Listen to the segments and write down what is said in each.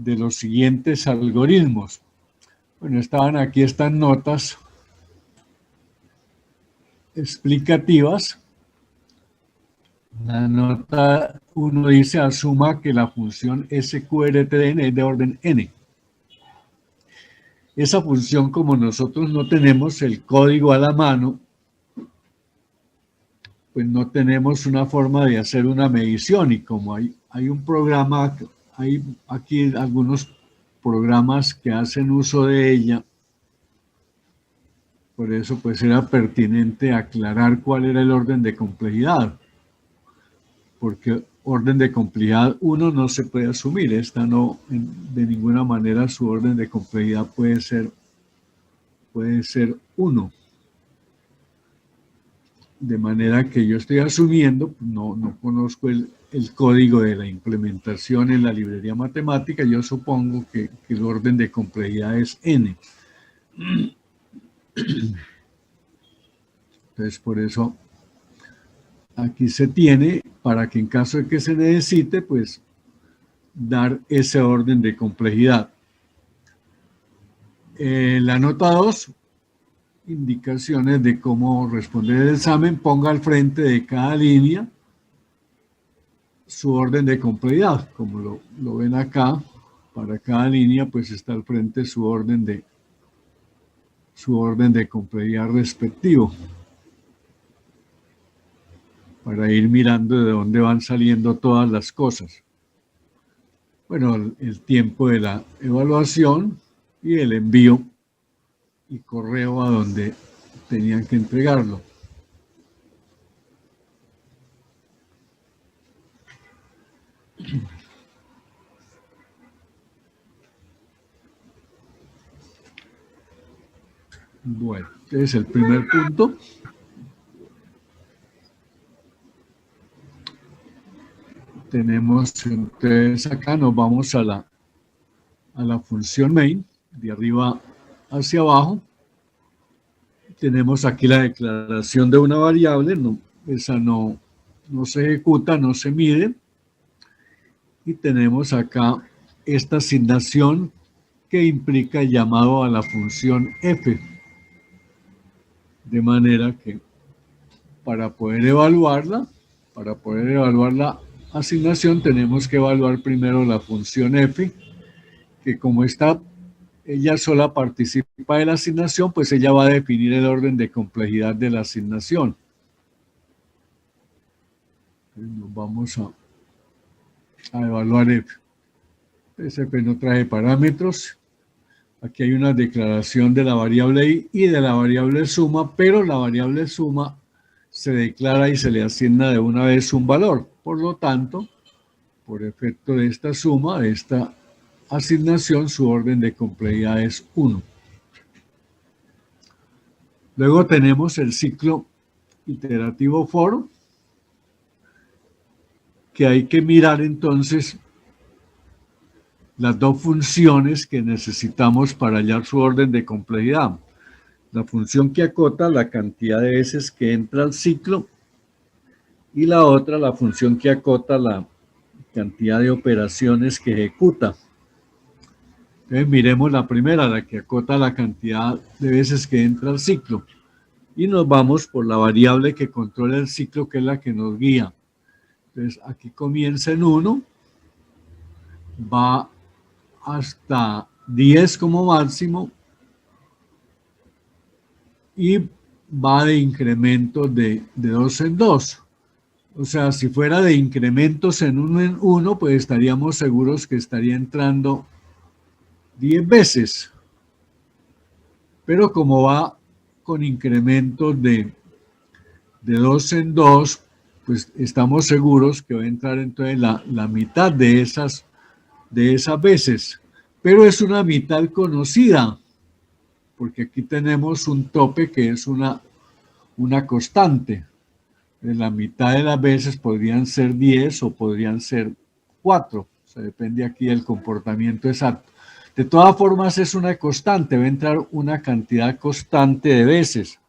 de los siguientes algoritmos. Bueno, estaban aquí estas notas explicativas. La nota 1 dice, asuma que la función sqrtn es de orden n. Esa función, como nosotros no tenemos el código a la mano, pues no tenemos una forma de hacer una medición, y como hay un programa, hay aquí algunos programas que hacen uso de ella, por eso pues era pertinente aclarar cuál era el orden de complejidad, porque orden de complejidad 1 no se puede asumir, esta no, de ninguna manera su orden de complejidad puede ser 1. De manera que yo estoy asumiendo, no conozco el código de la implementación en la librería matemática, yo supongo que el orden de complejidad es n. Entonces, por eso aquí se tiene, para que en caso de que se necesite, pues dar ese orden de complejidad. La nota 2, indicaciones de cómo responder el examen, ponga al frente de cada línea su orden de complejidad. Como lo ven acá, para cada línea pues está al frente su orden de complejidad respectivo, para ir mirando de dónde van saliendo todas las cosas. Bueno, el tiempo de la evaluación y el envío y correo a donde tenían que entregarlo. Bueno, este es el primer punto. Tenemos, entonces acá nos vamos a la función main, de arriba hacia abajo. Tenemos aquí la declaración de una variable, esa no se ejecuta, no se mide. Y tenemos acá esta asignación que implica el llamado a la función f. De manera que para poder evaluar la asignación tenemos que evaluar primero la función f, que como ella sola participa de la asignación, pues ella va a definir el orden de complejidad de la asignación. Entonces nos vamos a evaluar f. F no trae parámetros. Aquí hay una declaración de la variable i y de la variable suma, pero la variable suma se declara y se le asigna de una vez un valor. Por lo tanto, por efecto de esta suma, de esta asignación, su orden de complejidad es 1. Luego tenemos el ciclo iterativo for, que hay que mirar entonces las dos funciones que necesitamos para hallar su orden de complejidad. La función que acota la cantidad de veces que entra al ciclo y la otra, la función que acota la cantidad de operaciones que ejecuta. Entonces miremos la primera, la que acota la cantidad de veces que entra al ciclo. Y nos vamos por la variable que controla el ciclo, que es la que nos guía. Entonces aquí comienza en 1, va hasta 10 como máximo y va de incrementos de 2 en 2. O sea, si fuera de incrementos en 1 en 1, pues estaríamos seguros que estaría entrando 10 veces. Pero como va con incrementos de 2 en 2, pues estamos seguros que va a entrar entonces la mitad de esas veces. Pero es una mitad conocida, porque aquí tenemos un tope que es una constante. La mitad de las veces podrían ser 10 o podrían ser 4. O sea, depende aquí del comportamiento exacto. De todas formas es una constante, va a entrar una cantidad constante de veces.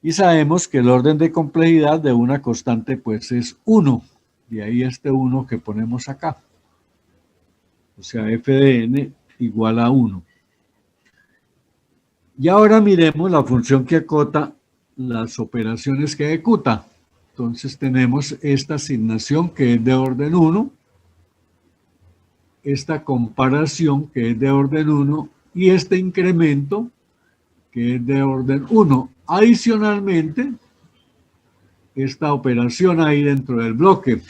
Y sabemos que el orden de complejidad de una constante pues es 1. De ahí este 1 que ponemos acá. O sea, f de n igual a 1. Y ahora miremos la función que acota las operaciones que ejecuta. Entonces tenemos esta asignación que es de orden 1, esta comparación que es de orden 1 y este incremento que es de orden 1. Adicionalmente, esta operación ahí dentro del bloque,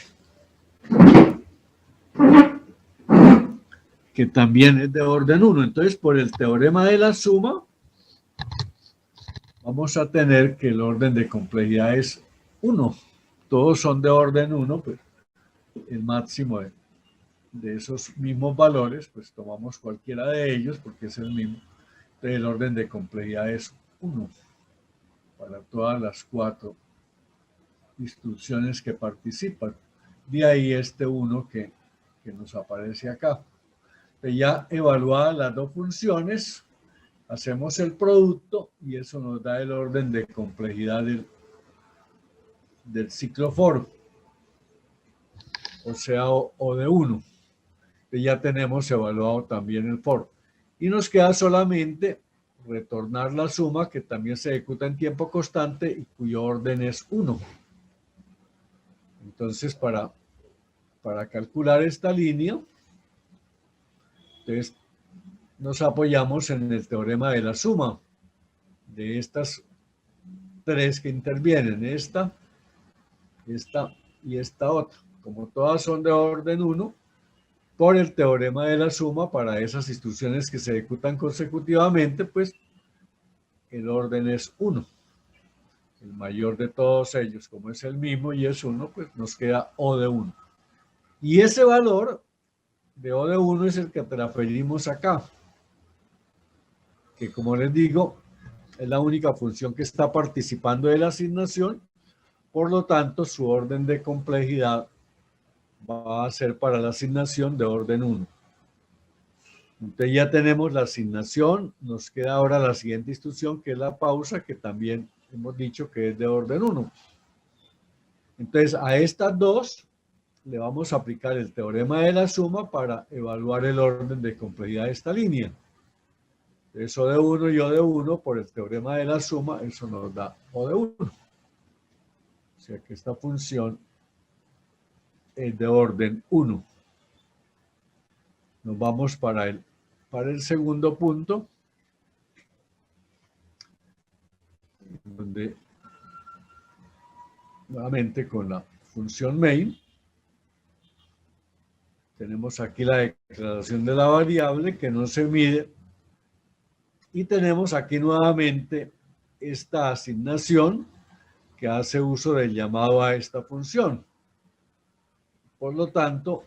que también es de orden 1. Entonces, por el teorema de la suma, vamos a tener que el orden de complejidad es 1. Todos son de orden 1, pues el máximo de esos mismos valores, pues tomamos cualquiera de ellos porque es el mismo. Entonces, el orden de complejidad es 1 para todas las 4 instrucciones que participan. De ahí este 1 que nos aparece acá. Ya evaluadas las dos funciones, hacemos el producto y eso nos da el orden de complejidad del ciclo for, o sea, o de 1. Ya tenemos evaluado también el for. Y nos queda solamente retornar la suma que también se ejecuta en tiempo constante y cuyo orden es 1. Entonces, para calcular esta línea, entonces nos apoyamos en el teorema de la suma de estas tres que intervienen, esta y esta otra. Como todas son de orden 1, por el teorema de la suma para esas instrucciones que se ejecutan consecutivamente, pues el orden es 1. El mayor de todos ellos, como es el mismo y es 1, pues nos queda O de 1. Y ese valor de O de 1 es el que transferimos acá, que como les digo, es la única función que está participando de la asignación, por lo tanto su orden de complejidad va a ser para la asignación de orden 1. Entonces ya tenemos la asignación, nos queda ahora la siguiente instrucción que es la pausa, que también hemos dicho que es de orden 1. Entonces a estas dos le vamos a aplicar el teorema de la suma para evaluar el orden de complejidad de esta línea. Eso de 1 y O de 1 por el teorema de la suma, eso nos da O de 1. O sea que esta función es de orden 1. Nos vamos para el segundo punto, donde nuevamente con la función main, tenemos aquí la declaración de la variable que no se mide y tenemos aquí nuevamente esta asignación que hace uso del llamado a esta función. Por lo tanto,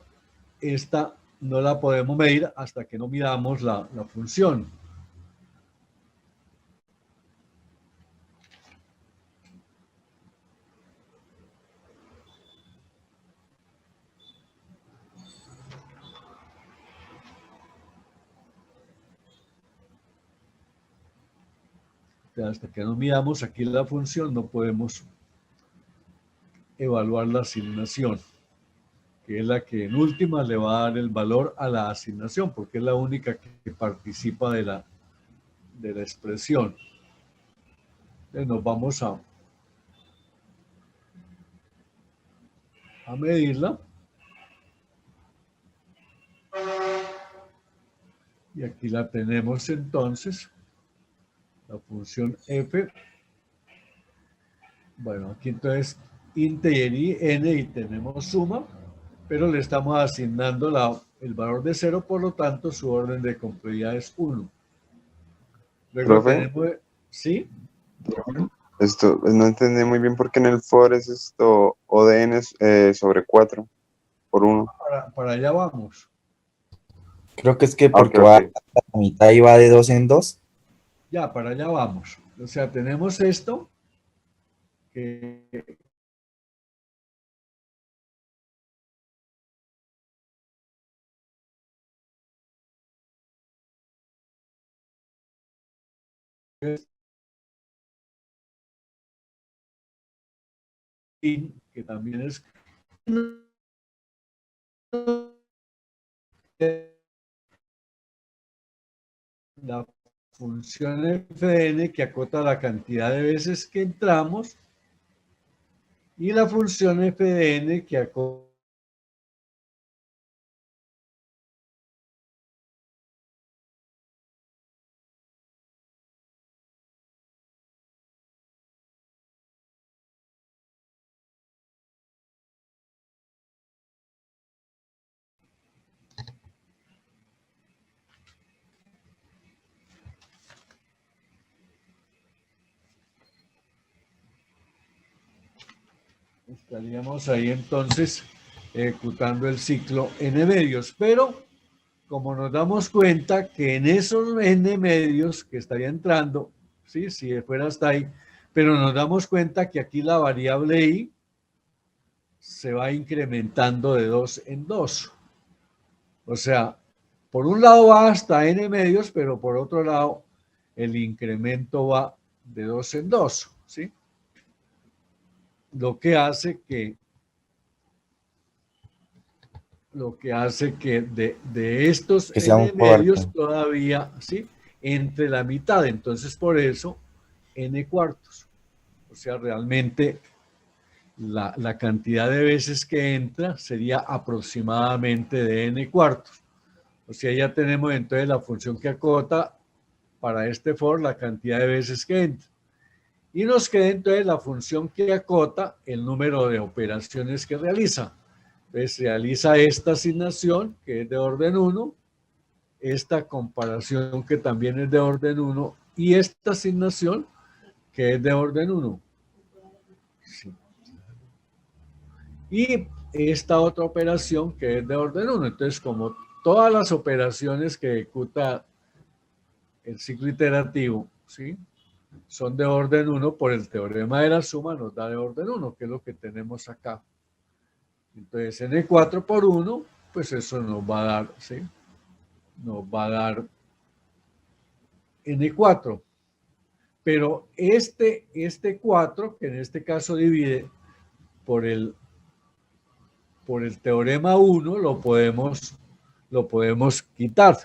esta no la podemos medir hasta que no midamos la función. Hasta que no midamos aquí la función, no podemos evaluar la asignación, que es la que en última le va a dar el valor a la asignación, porque es la única que participa de la expresión. Entonces nos vamos a medirla. Y aquí la tenemos entonces, la función f. Bueno, aquí entonces integer y n y tenemos suma, pero le estamos asignando el valor de 0, por lo tanto su orden de complejidad es 1. Luego Profe, tenemos, ¿sí? esto no entendí muy bien porque en el for es esto O de n sobre 4 por 1. Para allá vamos. Creo que es que Ah, ok, porque va a ok. la mitad y va de 2 en 2. Ya, para allá vamos. O sea, tenemos esto que también es la función f de n que acota la cantidad de veces que entramos y la función f de n que acota estaríamos ahí entonces ejecutando el ciclo n medios, pero como nos damos cuenta que en esos n medios que estaría entrando, ¿sí? Si fuera hasta ahí, pero nos damos cuenta que aquí la variable i se va incrementando de 2 en 2. O sea, por un lado va hasta n medios, pero por otro lado el incremento va de 2 en 2, ¿sí? Lo que hace que de estos Que sea un n medios cuarto. todavía, ¿sí? Entre la mitad. Entonces, por eso, n cuartos. O sea, realmente la cantidad de veces que entra sería aproximadamente de n cuartos. O sea, ya tenemos entonces la función que acota para este for la cantidad de veces que entra. Y nos queda entonces la función que acota el número de operaciones que realiza. Entonces realiza esta asignación que es de orden 1, esta comparación que también es de orden 1 y esta asignación que es de orden 1. Sí. Y esta otra operación que es de orden 1. Entonces, como todas las operaciones que ejecuta el ciclo iterativo, ¿sí? Son de orden 1 por el teorema de la suma, nos da de orden 1, que es lo que tenemos acá. Entonces, n4 por 1, pues eso nos va a dar, ¿sí? Nos va a dar n4. Pero este 4, que en este caso divide por el teorema 1, lo podemos quitar.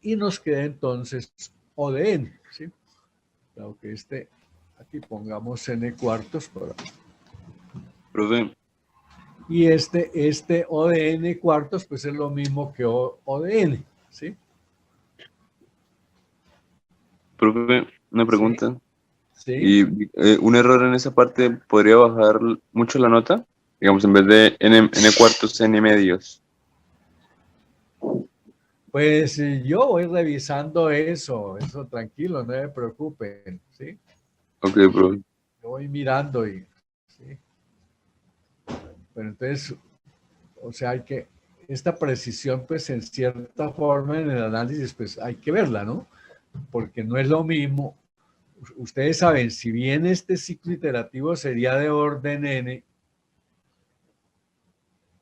Y nos queda entonces O de n, ¿sí? Claro que aquí pongamos n cuartos para... Profe, Y este O de n cuartos, pues es lo mismo que O de n, ¿sí? profe, una Sí, pregunta. sí. ¿Y un error en esa parte podría bajar mucho la nota? Digamos, en vez de n cuartos, n medios. Pues yo voy revisando eso tranquilo, no me preocupen, ¿sí? Ok, profe. Yo voy mirando y, ¿sí? Pero entonces, o sea, esta precisión, pues en cierta forma en el análisis, pues hay que verla, ¿no? Porque no es lo mismo. Ustedes saben, si bien este ciclo iterativo sería de orden n,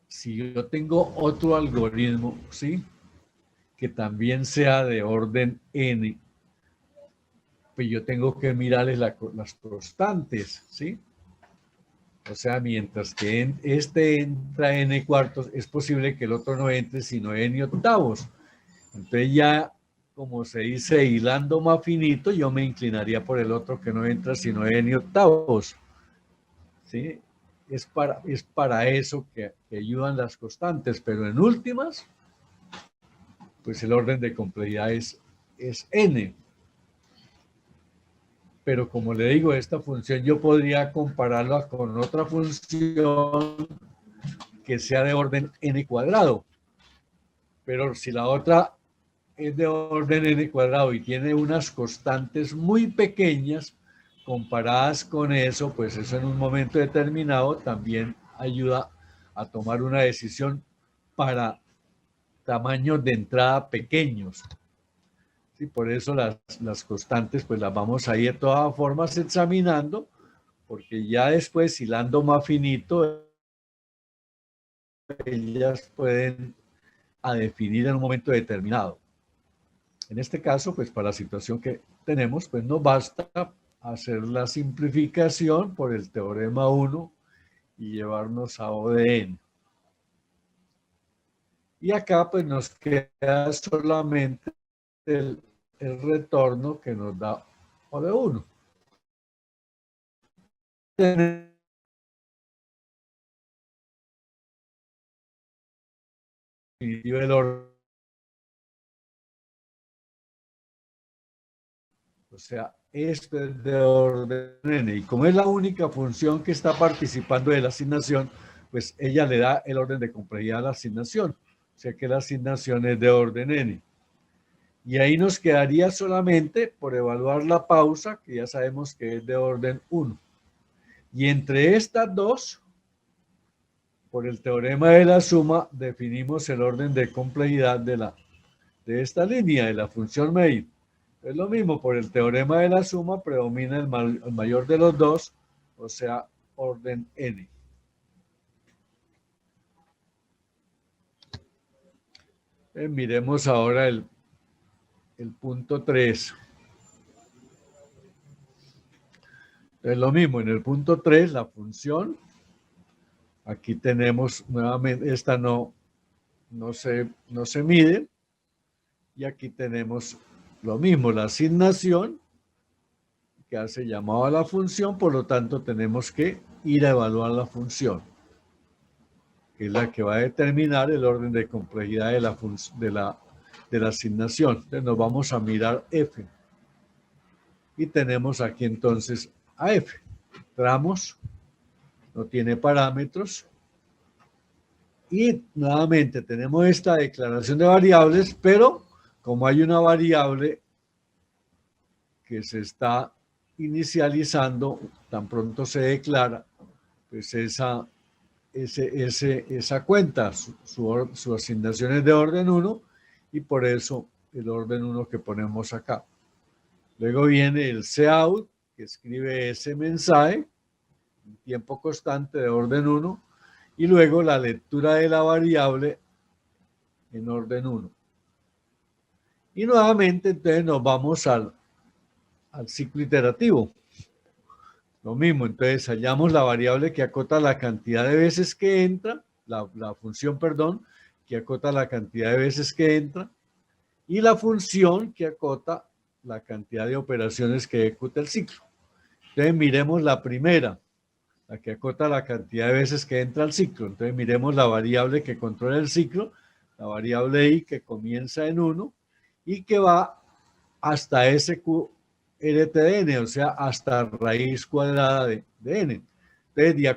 si yo tengo otro algoritmo, ¿sí? Que también sea de orden n, pues yo tengo que mirarles las constantes, ¿sí? O sea, mientras que este entra n cuartos, es posible que el otro no entre sino n octavos. Entonces ya, como se dice, hilando más finito, yo me inclinaría por el otro que no entra sino n octavos. ¿Sí? Es para eso que ayudan las constantes, pero en últimas, pues el orden de complejidad es n. Pero como le digo, esta función yo podría compararla con otra función que sea de orden n cuadrado. Pero si la otra es de orden n cuadrado y tiene unas constantes muy pequeñas, comparadas con eso, pues eso en un momento determinado también ayuda a tomar una decisión para tamaños de entrada pequeños. Sí, por eso las constantes pues las vamos a ir de todas formas examinando, porque ya después, hilando más finito, ellas pueden a definir en un momento determinado. En este caso, pues para la situación que tenemos, pues no basta hacer la simplificación por el teorema 1 y llevarnos a O de n. Y acá pues nos queda solamente el el retorno que nos da O de 1. Y el orden. O sea, esto es de orden n. Y como es la única función que está participando de la asignación, pues ella le da el orden de complejidad a la asignación. O sea que la asignación es de orden n. Y ahí nos quedaría solamente por evaluar la pausa, que ya sabemos que es de orden 1. Y entre estas dos, por el teorema de la suma, definimos el orden de complejidad de esta línea, de la función medir. Es lo mismo, por el teorema de la suma predomina el mayor de los dos, o sea, orden n. Miremos ahora el punto 3. Es lo mismo, en el punto 3, la función. Aquí tenemos nuevamente, esta no se mide. Y aquí tenemos lo mismo, la asignación que hace llamado a la función, por lo tanto tenemos que ir a evaluar la función, que es la que va a determinar el orden de complejidad de la asignación. Entonces nos vamos a mirar f. Y tenemos aquí entonces a f. Tramos, no tiene parámetros. Y nuevamente tenemos esta declaración de variables, pero como hay una variable que se está inicializando, tan pronto se declara, pues esa cuenta, su asignación es de orden 1 y por eso el orden 1 que ponemos acá. Luego viene el cout, que escribe ese mensaje, en tiempo constante de orden 1, y luego la lectura de la variable en orden 1. Y nuevamente entonces nos vamos al ciclo iterativo. Lo mismo, entonces hallamos la variable que acota la cantidad de veces que entra, la función, perdón, que acota la cantidad de veces que entra, y la función que acota la cantidad de operaciones que ejecuta el ciclo. Entonces miremos la primera, la que acota la cantidad de veces que entra al ciclo. Entonces miremos la variable que controla el ciclo, la variable i que comienza en 1 y que va hasta SQRT o sea, hasta raíz cuadrada de n. Entonces, de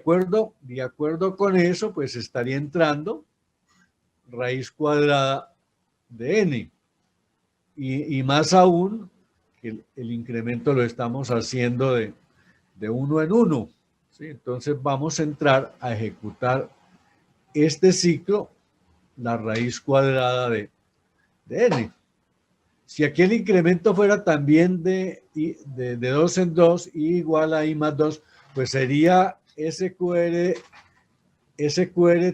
acuerdo con eso, pues estaría entrando raíz cuadrada de n. Y más aún, que el incremento lo estamos haciendo de 1 en 1. ¿Sí? Entonces vamos a entrar a ejecutar este ciclo, la raíz cuadrada de n. Si aquí el incremento fuera también de 2 en 2 y igual a i más 2, pues sería SQRT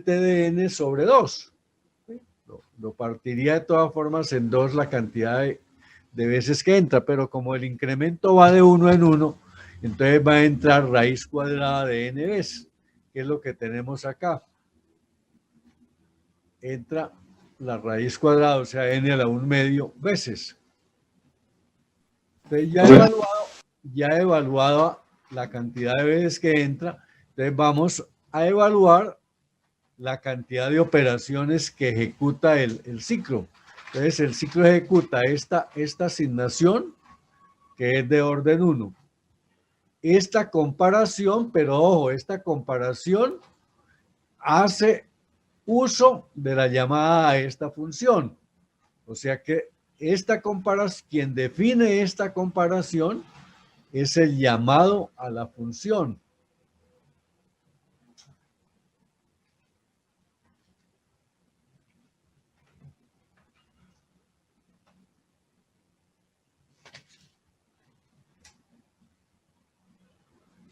de n sobre 2. ¿Sí? Lo partiría de todas formas en 2 la cantidad de veces que entra, pero como el incremento va de 1 en 1, entonces va a entrar raíz cuadrada de n veces, que es lo que tenemos acá. Entra la raíz cuadrada, o sea, n a la 1 medio veces. Entonces ya he evaluado la cantidad de veces que entra, entonces vamos a evaluar la cantidad de operaciones que ejecuta el ciclo. Entonces el ciclo ejecuta esta asignación que es de orden 1. Esta comparación, pero ojo, esta comparación hace uso de la llamada a esta función. O sea que quien define esta comparación es el llamado a la función.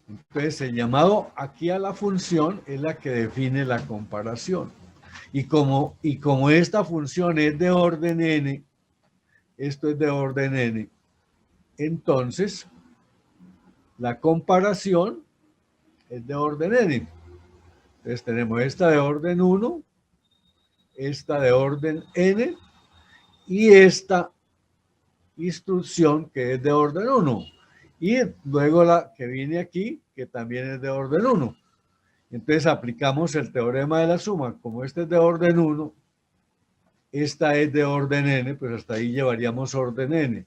Entonces, el llamado aquí a la función es la que define la comparación. Y como esta función es de orden n, esto es de orden n, entonces la comparación es de orden n. Entonces tenemos esta de orden 1, esta de orden n y esta instrucción que es de orden 1. Y luego la que viene aquí, que también es de orden 1. Entonces aplicamos el teorema de la suma. Como este es de orden 1, esta es de orden n, pues hasta ahí llevaríamos orden n.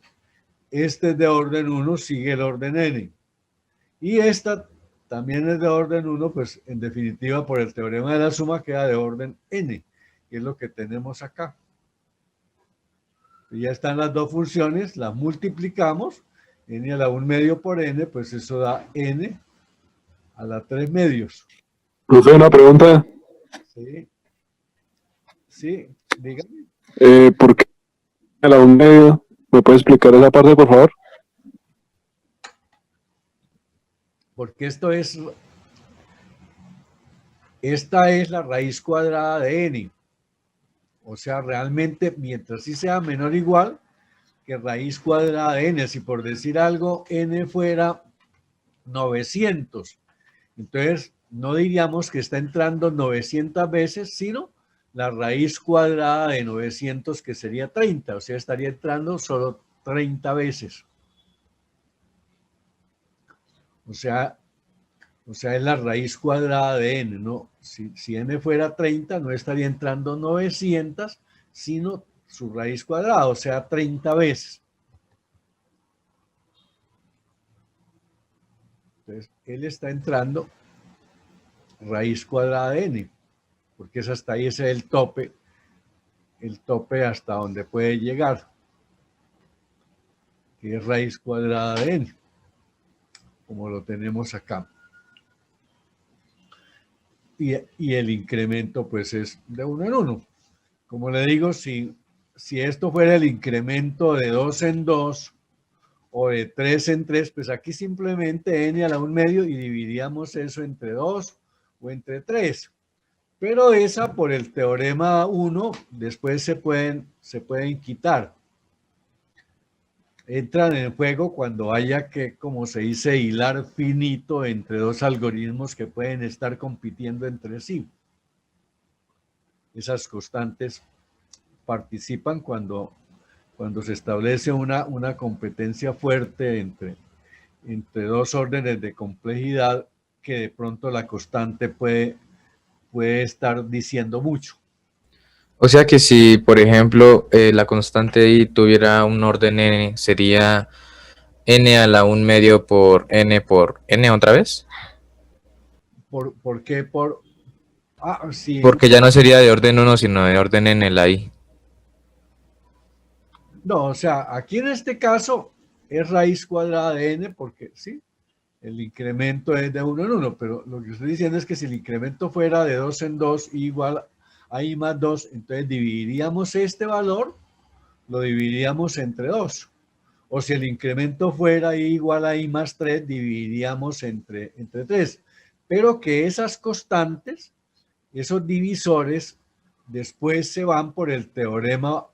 Este es de orden 1, sigue el orden n. Y esta también es de orden 1, pues en definitiva por el teorema de la suma queda de orden n, que es lo que tenemos acá. Y ya están las dos funciones, las multiplicamos, n a la 1 medio por n, pues eso da n a la 3 medios. Profe, una pregunta. Sí, sí, dígame. ¿Por qué a la 1 medio? ¿Me puede explicar esa parte, por favor? Porque esta es la raíz cuadrada de n. O sea, realmente, mientras sí sea menor o igual que raíz cuadrada de n, si por decir algo n fuera 900, entonces no diríamos que está entrando 900 veces, sino la raíz cuadrada de 900, que sería 30, o sea, estaría entrando solo 30 veces. O sea, es la raíz cuadrada de n, ¿no? Si n fuera 30, no estaría entrando 900, sino su raíz cuadrada, o sea, 30 veces. Entonces, él está entrando raíz cuadrada de n, porque es hasta ahí, ese es el tope hasta donde puede llegar, que es raíz cuadrada de n, como lo tenemos acá. Y el incremento pues es de 1 en 1. Como le digo, si esto fuera el incremento de 2 en 2 o de 3 en 3, pues aquí simplemente n a la 1 medio y dividiríamos eso entre 2 o entre 3. Pero esa por el teorema 1 después se pueden quitar. Entran en juego cuando haya que, como se dice, hilar finito entre dos algoritmos que pueden estar compitiendo entre sí. Esas constantes participan cuando se establece una competencia fuerte entre dos órdenes de complejidad, que de pronto la constante puede estar diciendo mucho. O sea que si, por ejemplo, la constante i tuviera un orden n, sería n a la 1 medio por n otra vez. ¿Por qué? Sí. Porque ya no sería de orden 1, sino de orden n la i. No, o sea, aquí en este caso es raíz cuadrada de n, porque sí, el incremento es de 1 en 1, pero lo que estoy diciendo es que si el incremento fuera de 2 en 2 igual a i más 2, entonces dividiríamos este valor, lo dividiríamos entre 2. O si el incremento fuera i igual a i más 3, dividiríamos entre 3. Pero que esas constantes, esos divisores, después se van por el teorema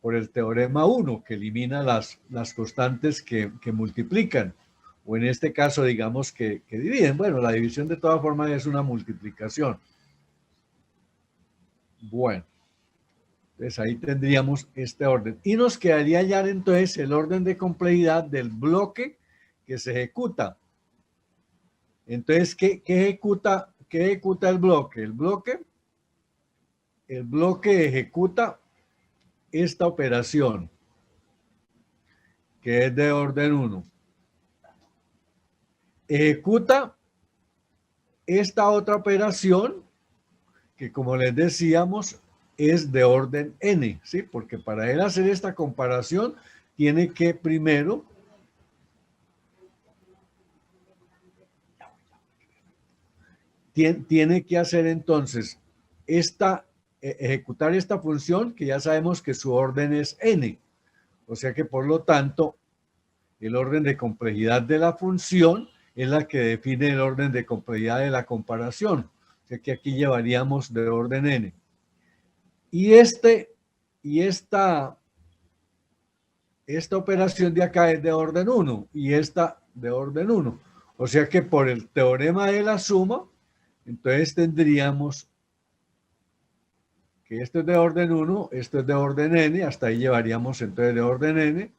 1, que elimina las constantes que multiplican, o en este caso digamos que dividen. Bueno, la división de todas formas es una multiplicación. Bueno, entonces ahí tendríamos este orden. Y nos quedaría ya entonces el orden de complejidad del bloque que se ejecuta. Entonces, ¿qué ejecuta el bloque? El bloque ejecuta esta operación, que es de orden 1. Ejecuta esta otra operación, que como les decíamos, es de orden n, ¿sí? Porque para él hacer esta comparación, tiene que primero tiene que hacer entonces ejecutar esta función, que ya sabemos que su orden es n. O sea que por lo tanto, el orden de complejidad de la función es la que define el orden de complejidad de la comparación. O sea que aquí llevaríamos de orden n. Y esta operación de acá es de orden 1 y esta de orden 1. O sea que por el teorema de la suma, entonces tendríamos que esto es de orden 1, esto es de orden n, hasta ahí llevaríamos entonces de orden n,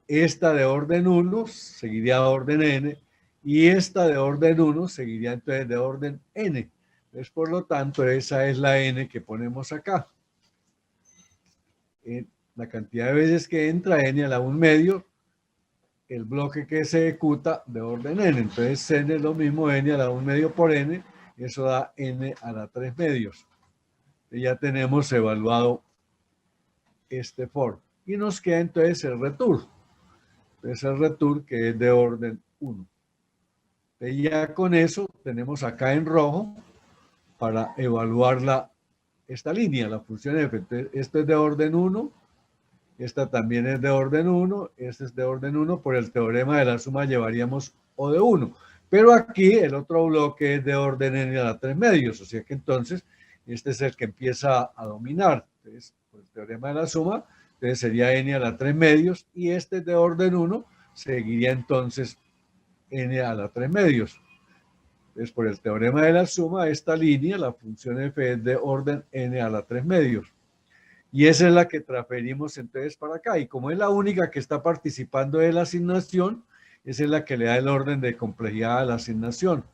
esta de orden 1 seguiría de orden n, y esta de orden 1 seguiría entonces de orden n. Entonces, por lo tanto, esa es la n que ponemos acá. La cantidad de veces que entra n a la 1 medio, el bloque que se ejecuta de orden n. Entonces, n es lo mismo n a la 1 medio por n, eso da n a la 3 medios. Y ya tenemos evaluado este for. Y nos queda entonces el return. Entonces, el return que es de orden 1. Y ya con eso tenemos acá en rojo para evaluar esta línea, la función f. Entonces, esto es de orden 1, esta también es de orden 1, este es de orden 1, por el teorema de la suma llevaríamos O de 1. Pero aquí el otro bloque es de orden n a la 3 medios, o sea que entonces este es el que empieza a dominar. Entonces, por el teorema de la suma, entonces sería n a la 3 medios, y este es de orden 1, seguiría entonces n a la 3 medios. Entonces, por el teorema de la suma, esta línea, la función f es de orden n a la 3 medios. Y esa es la que transferimos entonces para acá. Y como es la única que está participando de la asignación, esa es la que le da el orden de complejidad a la asignación.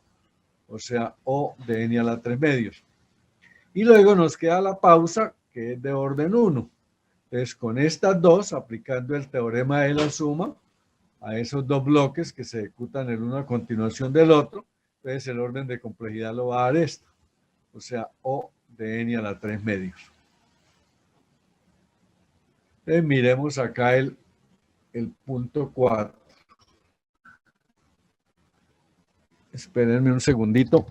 O sea, O de n a la 3 medios. Y luego nos queda la pausa, que es de orden 1. Entonces, con estas dos, aplicando el teorema de la suma a esos dos bloques que se ejecutan el uno a continuación del otro, entonces el orden de complejidad lo va a dar esto. O sea, O de n a la 3 medios. Entonces, miremos acá el punto 4. Espérenme un segundito.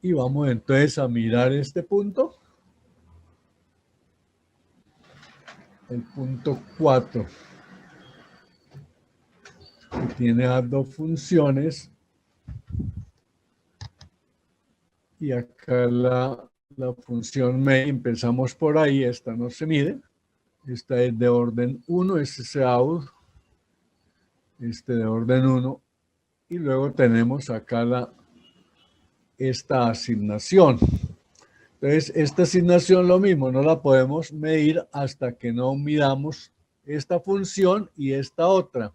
Y vamos entonces a mirar este punto. El punto 4. Que tiene las dos funciones. Y acá la función main, empezamos por ahí, esta no se mide. Esta es de orden 1, este es out. Este de orden 1. Y luego tenemos acá esta asignación. Entonces, esta asignación lo mismo, no la podemos medir hasta que no midamos esta función y esta otra,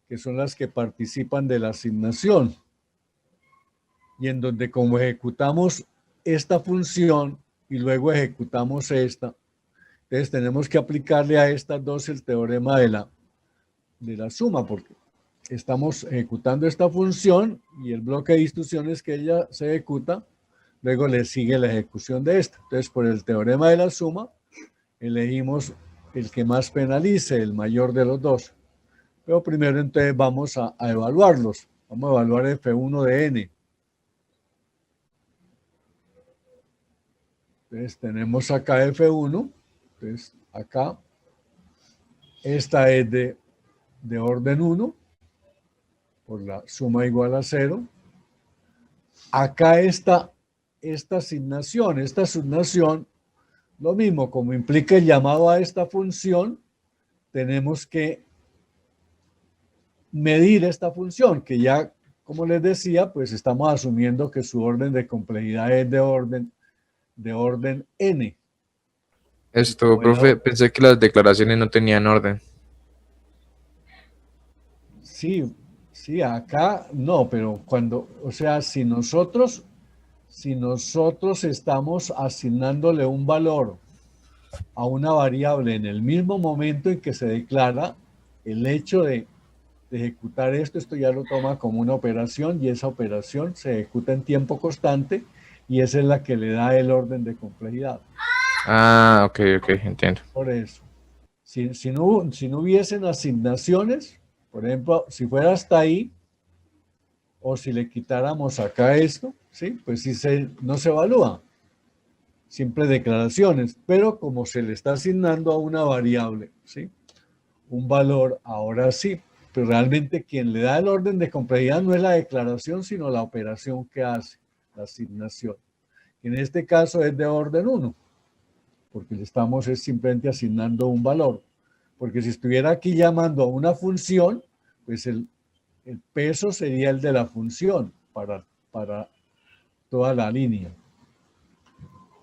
que son las que participan de la asignación. Y en donde como ejecutamos esta función y luego ejecutamos esta, entonces tenemos que aplicarle a estas dos el teorema de la suma, porque estamos ejecutando esta función y el bloque de instrucciones que ella se ejecuta, luego le sigue la ejecución de esta. Entonces, por el teorema de la suma, elegimos el que más penalice, el mayor de los dos. Pero primero entonces vamos a evaluarlos. Vamos a evaluar F1 de n. Entonces tenemos acá F1. Entonces acá, esta es de orden 1, por la suma igual a 0. Acá esta asignación, lo mismo, como implica el llamado a esta función, tenemos que medir esta función, que ya, como les decía, pues estamos asumiendo que su orden de complejidad es de orden n. Esto, profe, pensé que las declaraciones no tenían orden. Sí, acá no, pero cuando, o sea, si nosotros estamos asignándole un valor a una variable en el mismo momento en que se declara, el hecho de ejecutar esto ya lo toma como una operación y esa operación se ejecuta en tiempo constante y esa es la que le da el orden de complejidad. Ah, ok, entiendo. Por eso, si no hubiesen asignaciones, por ejemplo, si fuera hasta ahí, o si le quitáramos acá esto, ¿sí? Pues sí no se evalúa, simples declaraciones, pero como se le está asignando a una variable, ¿sí? Un valor, ahora sí, pero realmente quien le da el orden de complejidad no es la declaración, sino la operación que hace, la asignación. En este caso es de orden 1, porque le estamos simplemente asignando un valor. Porque si estuviera aquí llamando a una función, pues el peso sería el de la función para toda la línea.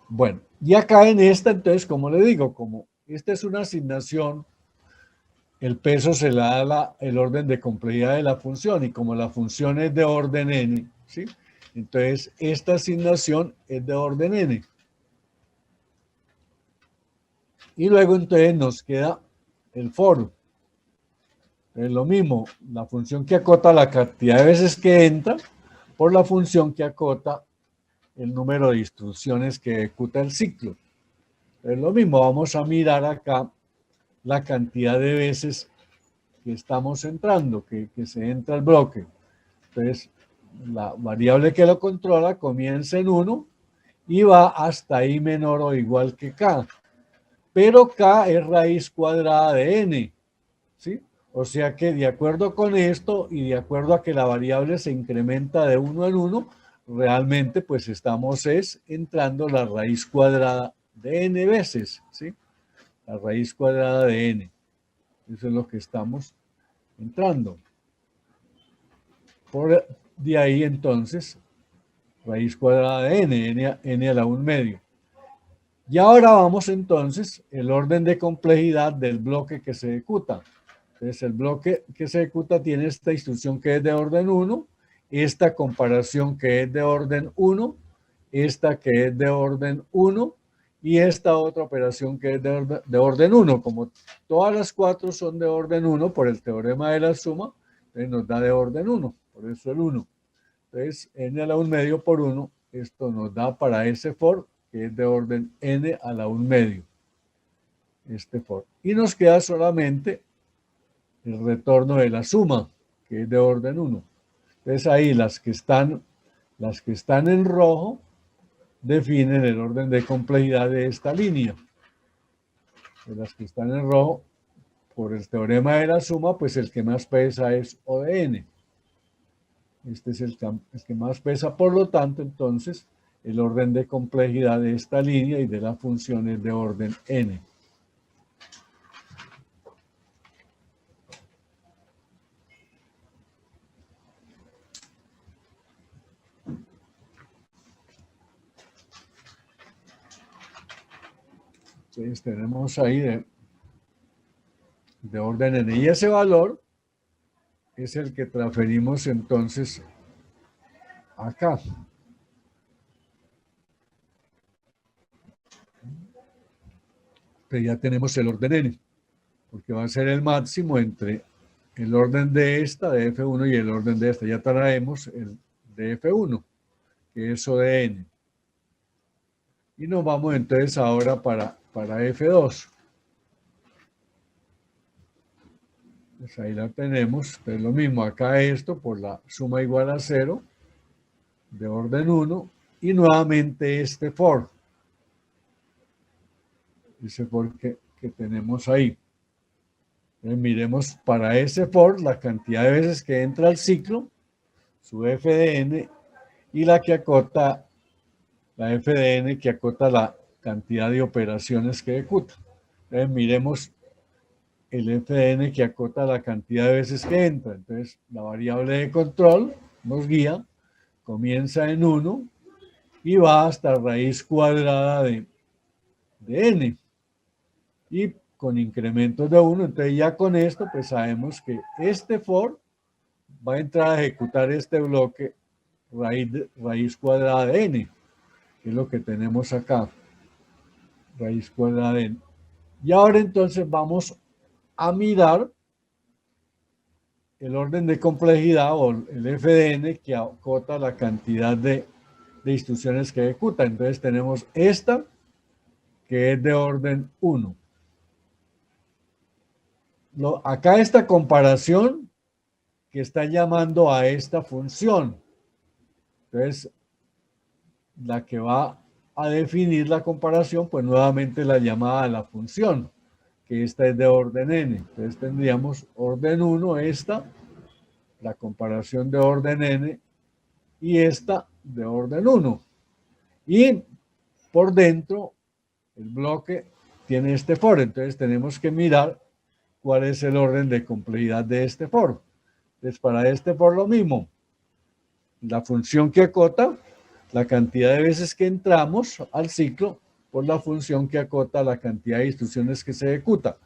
Bueno, y acá en esta, entonces, como le digo, como esta es una asignación, el peso se le da el orden de complejidad de la función, y como la función es de orden n, ¿sí? Entonces, esta asignación es de orden n. Y luego, entonces, nos queda el for. Es lo mismo, la función que acota la cantidad de veces que entra por la función que acota el número de instrucciones que ejecuta el ciclo. Es lo mismo, vamos a mirar acá la cantidad de veces que estamos entrando, que se entra el bloque. Entonces, la variable que lo controla comienza en 1 y va hasta i menor o igual que k. Pero k es raíz cuadrada de n, ¿sí? O sea que de acuerdo con esto y de acuerdo a que la variable se incrementa de 1 en 1, realmente pues estamos entrando la raíz cuadrada de n veces, ¿sí? La raíz cuadrada de n. Eso es lo que estamos entrando. De ahí entonces, raíz cuadrada de n a la 1 medio. Y ahora vamos entonces el orden de complejidad del bloque que se ejecuta. Entonces el bloque que se ejecuta tiene esta instrucción que es de orden 1, esta comparación que es de orden 1, esta que es de orden 1 y esta otra operación que es de orden 1. Como todas las cuatro son de orden 1 por el teorema de la suma, entonces nos da de orden 1, por eso el 1. Entonces n a la 1 medio por 1, esto nos da para ese for que es de orden n a la 1 medio. Este for. Y nos queda solamente el retorno de la suma, que es de orden 1. Entonces ahí las que están en rojo definen el orden de complejidad de esta línea. De las que están en rojo, por el teorema de la suma, pues el que más pesa es O de n. Este es el que más pesa, por lo tanto, entonces, el orden de complejidad de esta línea y de la función es de orden n. Entonces tenemos ahí de orden n. Y ese valor es el que transferimos entonces acá. Pero ya tenemos el orden n, porque va a ser el máximo entre el orden de esta, de F1, y el orden de esta. Ya traemos el de F1, que es O de n. Y nos vamos entonces ahora para F2. Pues ahí la tenemos. Entonces lo mismo, acá esto por la suma igual a 0 de orden 1 y nuevamente este for. Ese for que tenemos ahí. Entonces miremos para ese for la cantidad de veces que entra al ciclo, su f de n, y la que acota, la f de n que acota la cantidad de operaciones que ejecuta. Entonces miremos el f de n que acota la cantidad de veces que entra. Entonces la variable de control nos guía, comienza en 1 y va hasta raíz cuadrada de n. Y con incrementos de 1, entonces ya con esto pues sabemos que este for va a entrar a ejecutar este bloque raíz cuadrada de n, que es lo que tenemos acá, raíz cuadrada de n. Y ahora entonces vamos a mirar el orden de complejidad o el f de n que acota la cantidad de instrucciones que ejecuta. Entonces tenemos esta que es de orden 1. Acá esta comparación que está llamando a esta función. Entonces, la que va a definir la comparación, pues nuevamente la llamada a la función, que esta es de orden n. Entonces tendríamos orden 1, esta, la comparación de orden n, y esta de orden 1. Y por dentro, el bloque tiene este for. Entonces tenemos que mirar cuál es el orden de complejidad de este for. Entonces, para este for lo mismo. La función que acota la cantidad de veces que entramos al ciclo por la función que acota la cantidad de instrucciones que se ejecuta.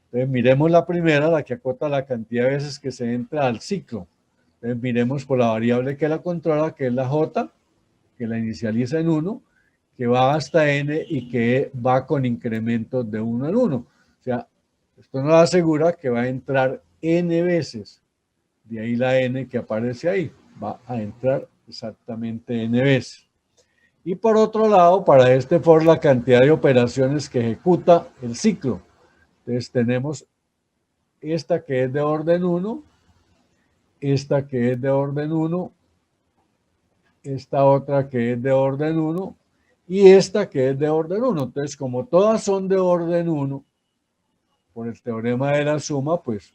Entonces, miremos la primera, la que acota la cantidad de veces que se entra al ciclo. Entonces, miremos por la variable que la controla, que es la j, que la inicializa en 1, que va hasta n y que va con incrementos de 1 en 1. O sea, esto nos asegura que va a entrar n veces. De ahí la n que aparece ahí. Va a entrar exactamente n veces. Y por otro lado, para este for, la cantidad de operaciones que ejecuta el ciclo. Entonces tenemos esta que es de orden 1, esta que es de orden 1, esta otra que es de orden 1 y esta que es de orden 1. Entonces, como todas son de orden 1, por el teorema de la suma, pues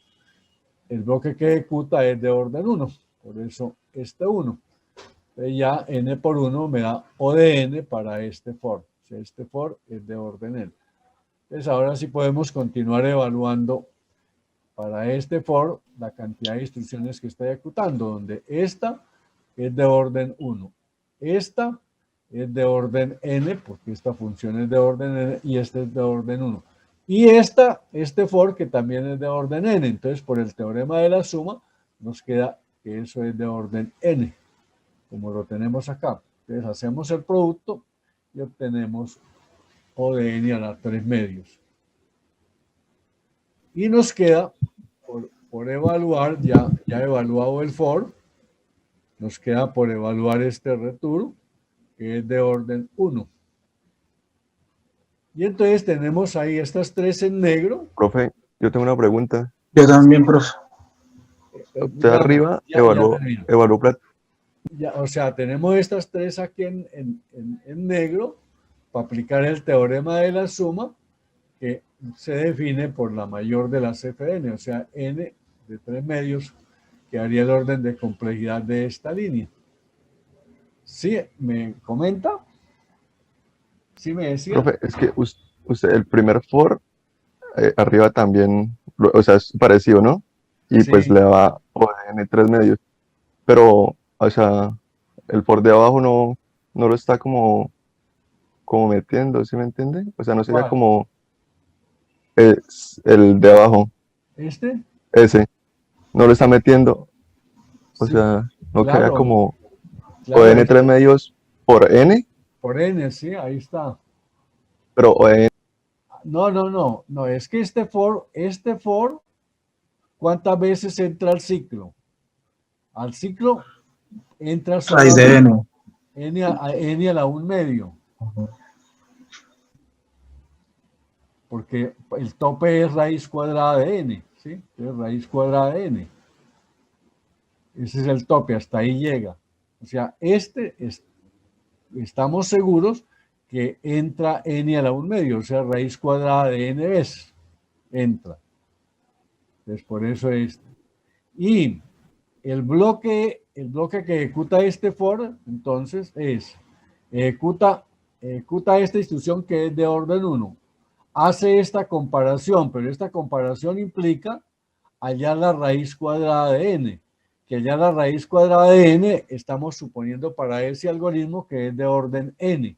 el bloque que ejecuta es de orden 1. Por eso este 1. Entonces ya n por 1 me da O de n para este for. O sea, este for es de orden n. Entonces ahora sí podemos continuar evaluando para este for la cantidad de instrucciones que está ejecutando, donde esta es de orden 1. Esta es de orden n, porque esta función es de orden n, y esta es de orden 1. Y este for que también es de orden n. Entonces, por el teorema de la suma, nos queda que eso es de orden n, como lo tenemos acá. Entonces, hacemos el producto y obtenemos O de n a la 3 medios. Y nos queda, por evaluar, ya evaluado el for, nos queda por evaluar este return, que es de orden 1. Y entonces tenemos ahí estas tres en negro. Profe, yo tengo una pregunta. Yo también, profe. Usted arriba evaluó o sea, tenemos estas tres aquí en negro para aplicar el teorema de la suma que se define por la mayor de las Fn, o sea, n de 3 medios, que haría el orden de complejidad de esta línea. ¿Sí? ¿Me comenta? ¿Sí me decía? Profe, es que usted, el primer for, arriba también, o sea, es parecido, ¿no? Y Sí. pues le va O de n 3 medios. Pero, o sea, el for de abajo no lo está como metiendo, ¿sí me entiende? O sea, no sería ¿Cuál? como el de abajo, Ese, no lo está metiendo, o Sí, sea, no claro, queda como claro, ON 3 medios por N, por n, sí, ahí está. pero ON, No, es que este for, ¿cuántas veces entra al ciclo? Al ciclo entra Raíz de solamente n. n a la 1 medio, porque el tope es raíz cuadrada de n, ¿sí? Es raíz cuadrada de n. Ese es el tope, hasta ahí llega. O sea, estamos seguros que entra n a la 1 medio, o sea, raíz cuadrada de n veces entra. Entonces, por eso Y el bloque que ejecuta este for, entonces, ejecuta esta instrucción que es de orden 1. Hace esta comparación, pero esta comparación implica hallar la raíz cuadrada de n. Que hallar la raíz cuadrada de n, estamos suponiendo para ese algoritmo que es de orden n.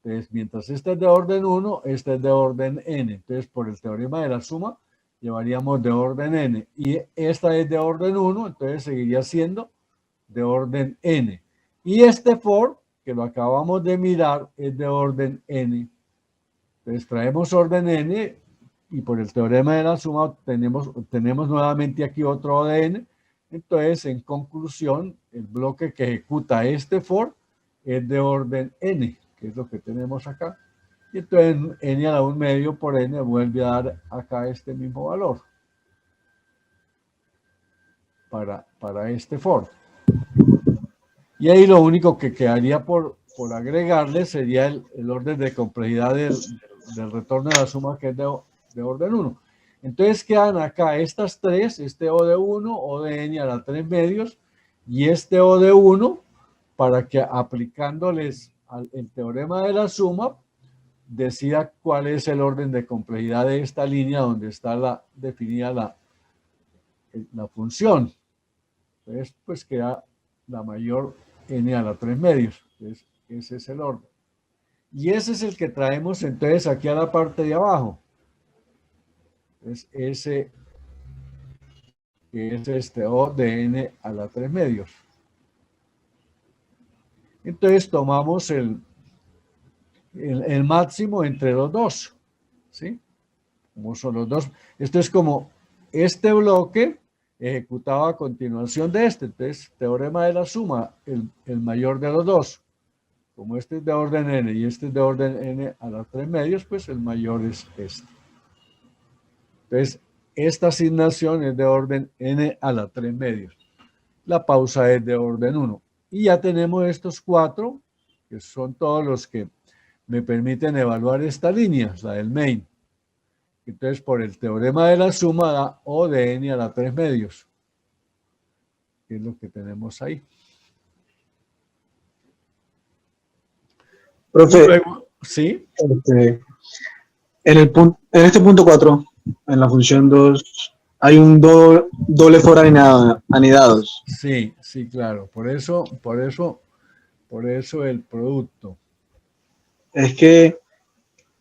Entonces, mientras este es de orden 1, este es de orden n. Entonces, por el teorema de la suma, llevaríamos de orden n. Y esta es de orden 1, entonces seguiría siendo de orden n. Y este for, que lo acabamos de mirar, es de orden n. Entonces, traemos orden n y por el teorema de la suma tenemos nuevamente aquí otro ODN. Entonces, en conclusión, el bloque que ejecuta este for es de orden n, que es lo que tenemos acá. Y entonces n a la 1 medio por n vuelve a dar acá este mismo valor para este for. Y ahí lo único que quedaría por agregarle sería el orden de complejidad del retorno de la suma, que es de orden 1. Entonces quedan acá estas tres, este O de 1, O de n a la 3 medios, y este O de 1, para que aplicándoles el teorema de la suma, decida cuál es el orden de complejidad de esta línea donde está definida la función. Entonces, pues queda la mayor n a la 3 medios. Entonces, ese es el orden. Y ese es el que traemos entonces aquí a la parte de abajo. Entonces, ese es este O de n a la 3 medios. Entonces, tomamos el máximo entre los dos. ¿Sí? Como son los dos. Esto es como este bloque ejecutado a continuación de este. Entonces, teorema de la suma, el mayor de los dos. Como este es de orden n y este es de orden n a la 3 medios, pues el mayor es este. Entonces, esta asignación es de orden n a la 3 medios. La pausa es de orden 1. Y ya tenemos estos cuatro, que son todos los que me permiten evaluar esta línea, la del main. Entonces, por el teorema de la suma da O de n a la 3 medios, que es lo que tenemos ahí. Profe, Luego, ¿sí? En este punto 4, en la función 2, hay un doble for anidados. Sí, claro. Por eso el producto. Es que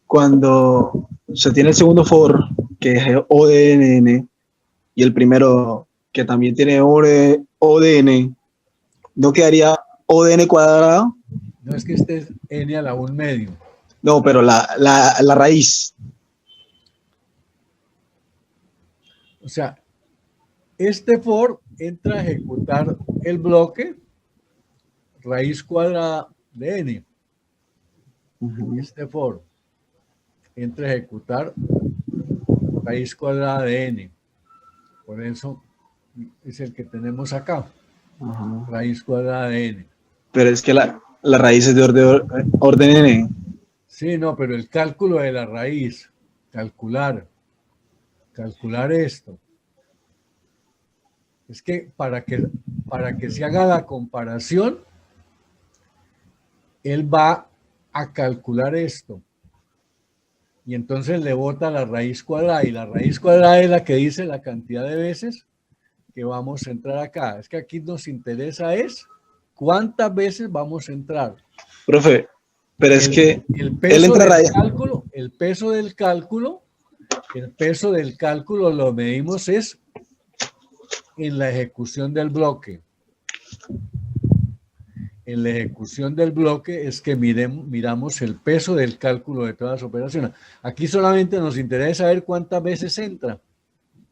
cuando se tiene el segundo for, que es O de n, y el primero, que también tiene O de n, ¿no quedaría O de n cuadrado? No es que este es n a la 1 medio. No, pero la raíz. O sea, este for entra a ejecutar el bloque raíz cuadrada de n. Este for entra a ejecutar raíz cuadrada de n. Por eso es el que tenemos acá. Raíz cuadrada de n. Pero es que la raíz es de orden n. Sí, no, pero el cálculo de la raíz, calcular esto. Es que para que se haga la comparación, él va a calcular esto. Y entonces le bota la raíz cuadrada. Y la raíz cuadrada es la que dice la cantidad de veces que vamos a entrar acá. Es que aquí nos interesa es cuántas veces vamos a entrar. Profe, pero es que el peso del cálculo El peso del cálculo lo medimos es en la ejecución del bloque. En la ejecución del bloque es que miramos el peso del cálculo de todas las operaciones. Aquí solamente nos interesa saber cuántas veces entra.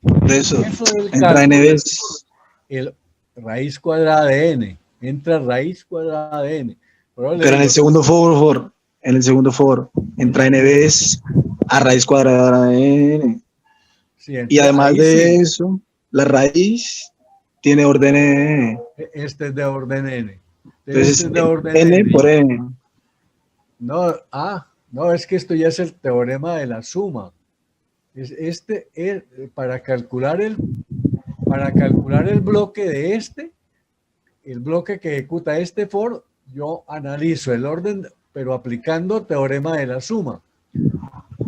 Por eso, El peso del entra n cálculo, veces. el raíz cuadrada de n. Entra raíz cuadrada de n. Pero en el segundo for, entra n veces a raíz cuadrada de n. Sí, Y además ahí de sí, eso, la raíz tiene orden n. este es de orden n. Entonces, Este es de orden n n. por n. No, es que esto ya es el teorema de la suma. Para calcular el bloque de el bloque que ejecuta este for, yo analizo el orden, pero aplicando teorema de la suma.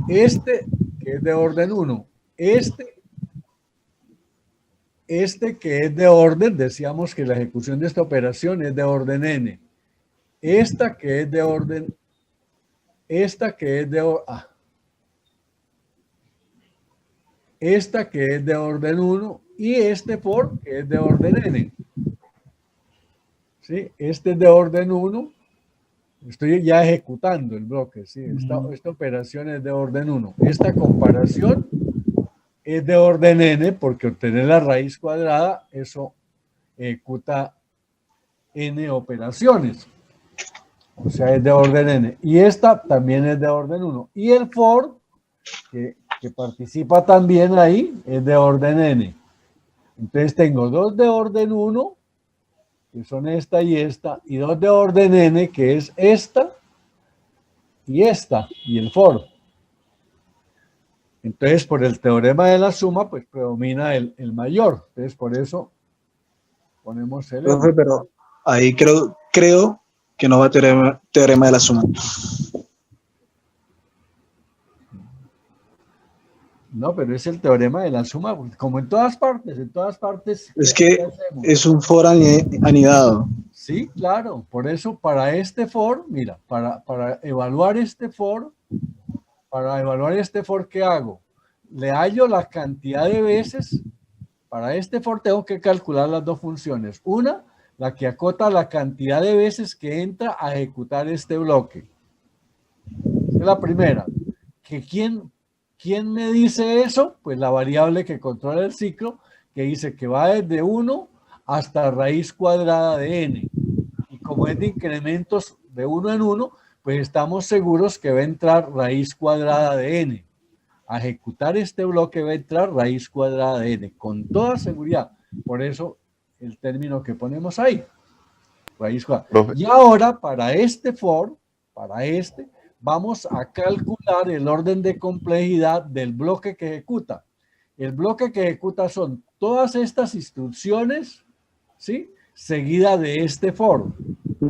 Que es de orden 1, que es de orden, decíamos que la ejecución de esta operación es de orden n. Esta que es de orden esta que es de orden 1 y este for que es de orden n. ¿Sí? Este es de orden 1. Estoy ya ejecutando el bloque. ¿Sí? Esta operación es de orden 1. Esta comparación es de orden n porque obtener la raíz cuadrada, eso ejecuta n operaciones. O sea, es de orden n. Y esta también es de orden 1. Y el for, que participa también ahí, es de orden n. Entonces tengo dos de orden 1, que son esta, y dos de orden n, que es esta, y el for. Entonces, por el teorema de la suma, pues predomina el mayor. Entonces, por eso ponemos el Profe, pero ahí creo que no va teorema de la suma. No, pero es el teorema de la suma, como en todas partes. Es que es un for anidado. Sí, claro, por eso para este for, mira, para evaluar este for, ¿qué hago? Le hallo la cantidad de veces, para este for tengo que calcular las dos funciones. Una, la que acota la cantidad de veces que entra a ejecutar este bloque. Esa es la primera. ¿Quién me dice eso? Pues la variable que controla el ciclo, que dice que va desde 1 hasta raíz cuadrada de n. Y como es de incrementos de 1 en 1, pues estamos seguros que va a entrar raíz cuadrada de n. A ejecutar este bloque va a entrar raíz cuadrada de n, con toda seguridad. Por eso el término que ponemos ahí, raíz cuadrada. Profe. Y ahora para este for, vamos a calcular el orden de complejidad del bloque que ejecuta. El bloque que ejecuta son todas estas instrucciones, ¿sí? Seguida de este for. ¿Sí?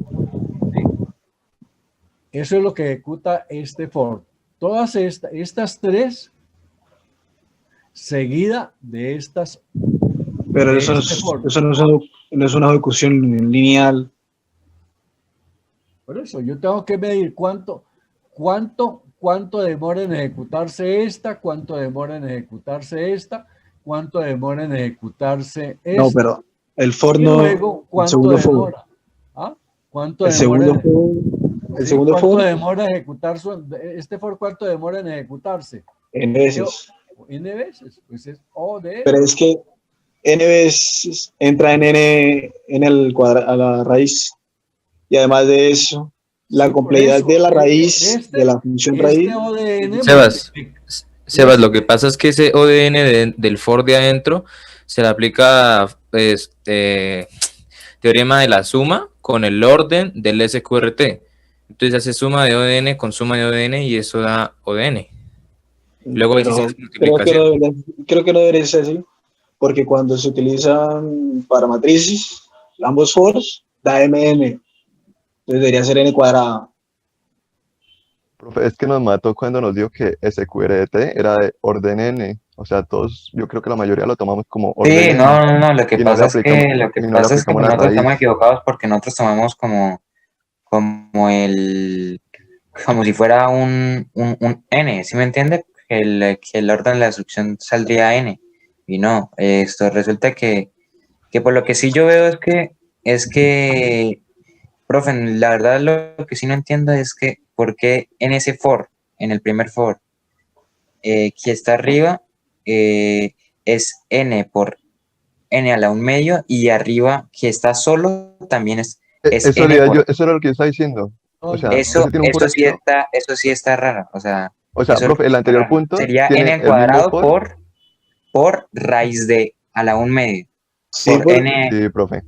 Eso es lo que ejecuta este for. Todas estas tres, seguida de estas. Pero de eso no es una ejecución lineal. Por eso yo tengo que medir cuánto demora en ejecutarse esta, cuánto demora en ejecutarse esta, cuánto demora en ejecutarse esta. No, pero el for y no. luego cuánto demora. ¿Ah? ¿Cuánto El demora? segundo ¿Cuánto for. demora en ejecutar este for? ¿Cuánto demora en ejecutarse? N veces. N veces. Pues es O de. Pero es que n veces entra en n a la raíz. Y además de eso, la Sí, complejidad por eso, de la raíz, de la función raíz. O de n Sebas, lo que pasa es que ese ODN del for de adentro se le aplica teorema de la suma con el orden del SQRT. Entonces hace suma de ODN con suma de ODN y eso da ODN. Luego Pero creo que no debería ser así, porque cuando se utilizan para matrices, ambos fors da mn. Entonces debería ser n cuadrada. Profe, es que nos mató cuando nos dijo que SQRT era de orden n. O sea, todos, yo creo que la mayoría lo tomamos como orden Sí, n. no, lo que Y no pasa le es que aplicamos- y no le nosotros aplicamos la estamos raíz. equivocados porque nosotros tomamos como si fuera un n, ¿sí me entiende? que el orden de la destrucción saldría n. Y no, esto resulta que por lo que sí yo veo es que, profe, la verdad lo que sí no entiendo es que por qué en ese for, en el primer for, que está arriba es n por n a la 1/2 y arriba que está solo también es Eso, n por eso era lo que yo estaba diciendo. O sea, No, ese tiene un for hecho. eso sí está raro. O sea, O sea, eso profe, el está anterior raro. punto Sería n tiene al el mismo cuadrado for. por raíz de a la 1/2. Sí, Por n, Sí, profe. Eso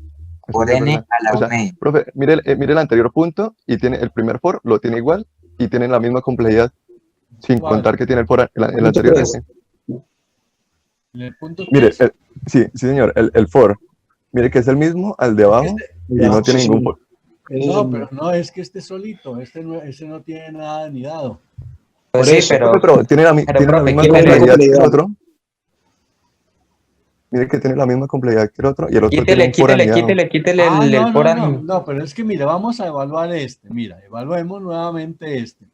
por sí es n verdad. a la O sea, 1/2. profe, mire el anterior punto y tiene el primer for, lo tiene igual y tiene la misma complejidad, sin ¿cuál? contar que tiene el punto anterior 3. n. ¿En el punto Mire, 3? sí, sí, señor, el for. Mire que es el mismo al de abajo y no tiene ningún for. No, pero no, es que este solito, ese no tiene nada anidado. Pues Por sí, eso, Profe, pero tiene la profe, misma tiene la complejidad que el complejidad. otro. Mire que tiene la misma complejidad que el otro y el otro tiene un for quítele anidado. el No, for no, no, no, pero es que mira, vamos a evaluar este. Mira, evaluemos nuevamente este.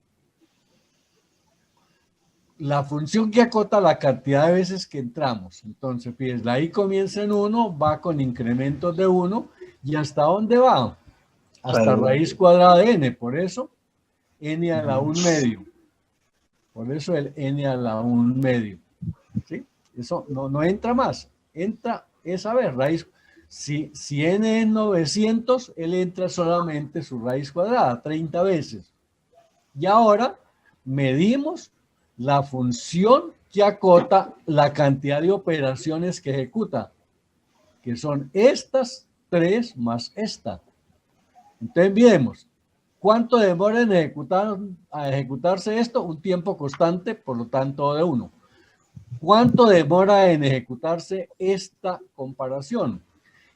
La función que acota la cantidad de veces que entramos. Entonces, fíjense, la i comienza en 1, va con incrementos de 1, ¿y hasta dónde va? Hasta raíz cuadrada de n, por eso n a la 1/2. Por eso el n a la 1/2. ¿Sí? Eso no entra más. Entra esa vez, raíz. Si n es 900, él entra solamente su raíz cuadrada, 30 veces. Y ahora medimos la función que acota la cantidad de operaciones que ejecuta, que son estas 3 más esta. Entonces miremos, ¿cuánto demora en ejecutarse esto? Un tiempo constante, por lo tanto de 1. ¿Cuánto demora en ejecutarse esta comparación?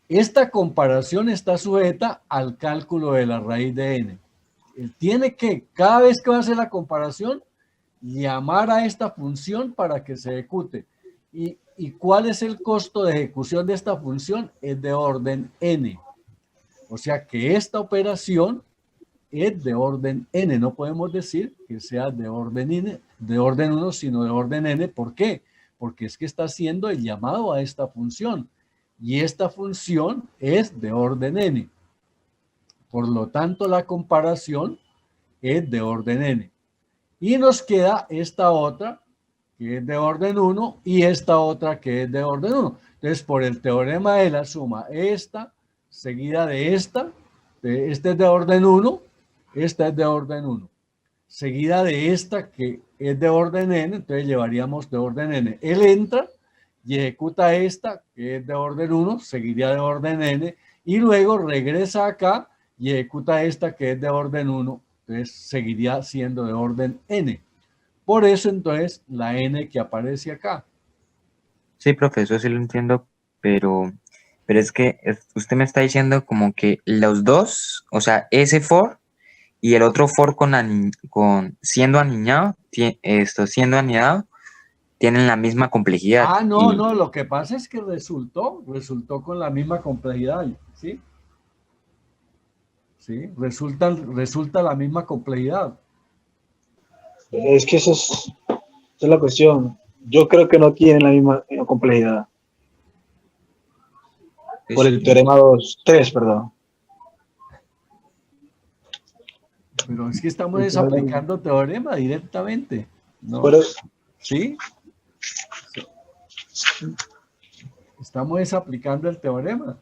Esta comparación está sujeta al cálculo de la raíz de n. Él tiene que, cada vez que va a hacer la comparación, llamar a esta función para que se ejecute. ¿Y cuál es el costo de ejecución de esta función? Es de orden n. O sea que esta operación es de orden n. No podemos decir que sea de orden n, de orden 1, sino de orden n. ¿Por qué? Porque es que está haciendo el llamado a esta función. Y esta función es de orden n. Por lo tanto, la comparación es de orden n. Y nos queda esta otra, que es de orden 1, y esta otra que es de orden 1. Entonces, por el teorema de la suma, esta seguida de esta es de orden 1, esta es de orden 1. Seguida de esta que es de orden n, entonces llevaríamos de orden n. Él entra y ejecuta esta que es de orden 1, seguiría de orden n, y luego regresa acá y ejecuta esta que es de orden 1, entonces seguiría siendo de orden n. Por eso entonces la n que aparece acá. Sí, profe, eso sí lo entiendo, pero es que usted me está diciendo como que los dos, o sea, ese for y el otro for con siendo aniñado, siendo anidado, tienen la misma complejidad. No, no, lo que pasa es que resultó con la misma complejidad, ¿sí? Sí, resulta la misma complejidad. Es que esa es la cuestión. Yo creo que no tienen la misma complejidad. Por el teorema 3, perdón. Pero es que estamos aplicando teorema directamente, ¿no? ¿Sí? Estamos aplicando el teorema.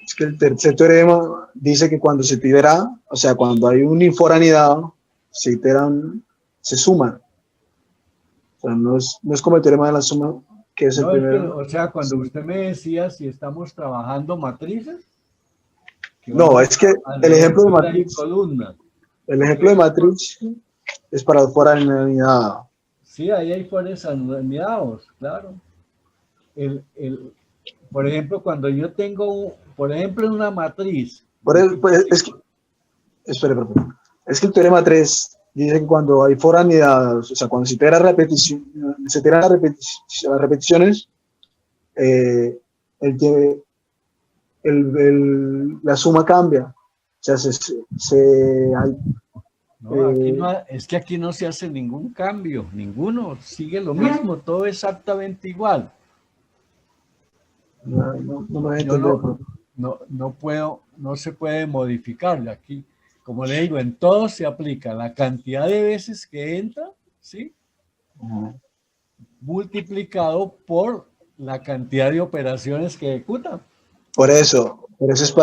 Es que el tercer teorema dice que cuando se itera, o sea, cuando hay un infor anidado, se iteran, se suman. O sea, no es como el teorema de la suma, que es el primero. O sea, cuando usted me decía si estamos trabajando matrices. No, es que el ejemplo de matriz. El ejemplo de matriz es para el for anidado. Sí, ahí hay fores anidados, claro. Por ejemplo, cuando yo tengo, por ejemplo, una matriz. Espere. Es que el teorema 3 dice que cuando hay for anidados, o sea, cuando se iteran las repeticiones, la suma cambia. O sea, No, aquí no, es que aquí no se hace ningún cambio, ninguno, sigue lo mismo, todo exactamente igual. No me Yo entiendo. no puedo, no se puede modificar. Aquí, como le digo, en todo se aplica la cantidad de veces que entra, ¿sí? Multiplicado por la cantidad de operaciones que ejecuta. Por eso es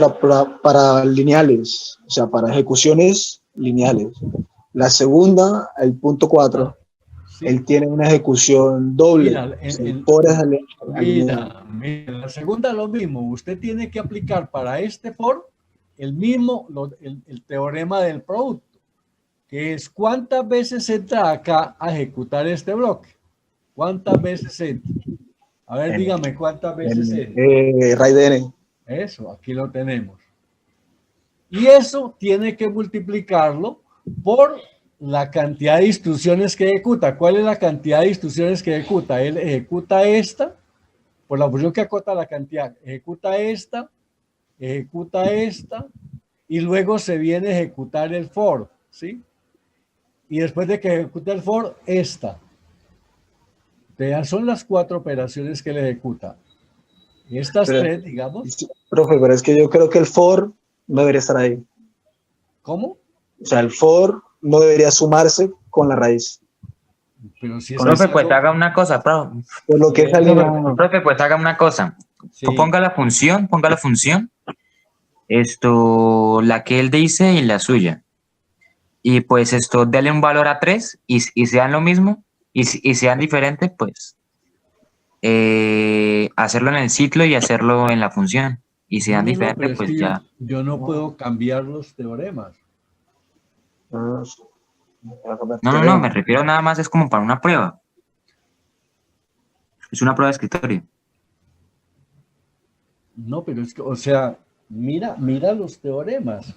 para lineales, o sea, para ejecuciones lineales. La segunda, el punto 4, ¿Sí? él tiene una ejecución doble. Mira, O sea, el for es alineado. mira, la segunda lo mismo. Usted tiene que aplicar para este for el mismo, el teorema del producto, que es cuántas veces entra acá a ejecutar este bloque. ¿Cuántas veces entra? A ver, dígame cuántas veces entra. RAID de N. Eso, aquí lo tenemos. Y eso tiene que multiplicarlo por la cantidad de instrucciones que ejecuta. ¿Cuál es la cantidad de instrucciones que ejecuta? Él ejecuta esta, por la función que acota la cantidad, ejecuta esta, y luego se viene a ejecutar el for, ¿sí? Y después de que ejecuta el for, esta. Entonces, son las 4 operaciones que le ejecuta. Estas Pero, 3, digamos. Profe, pero es que yo creo que el for no debería estar ahí. ¿Cómo? O sea, el for no debería sumarse con la raíz. Pero si es Profe, algo- pues haga una cosa, profe. Por lo que es alineado. Profe, pues haga una cosa. Sí. Ponga la función, la que él dice y la suya. Y pues dele un valor a 3 y sean lo mismo y sean diferentes, pues hacerlo en el ciclo y hacerlo en la función. Y sean pero diferentes, es pues que ya. yo no puedo cambiar los teoremas. No, me refiero nada más, es como para una prueba. Es una prueba de escritorio. No, pero es que, o sea, mira los teoremas.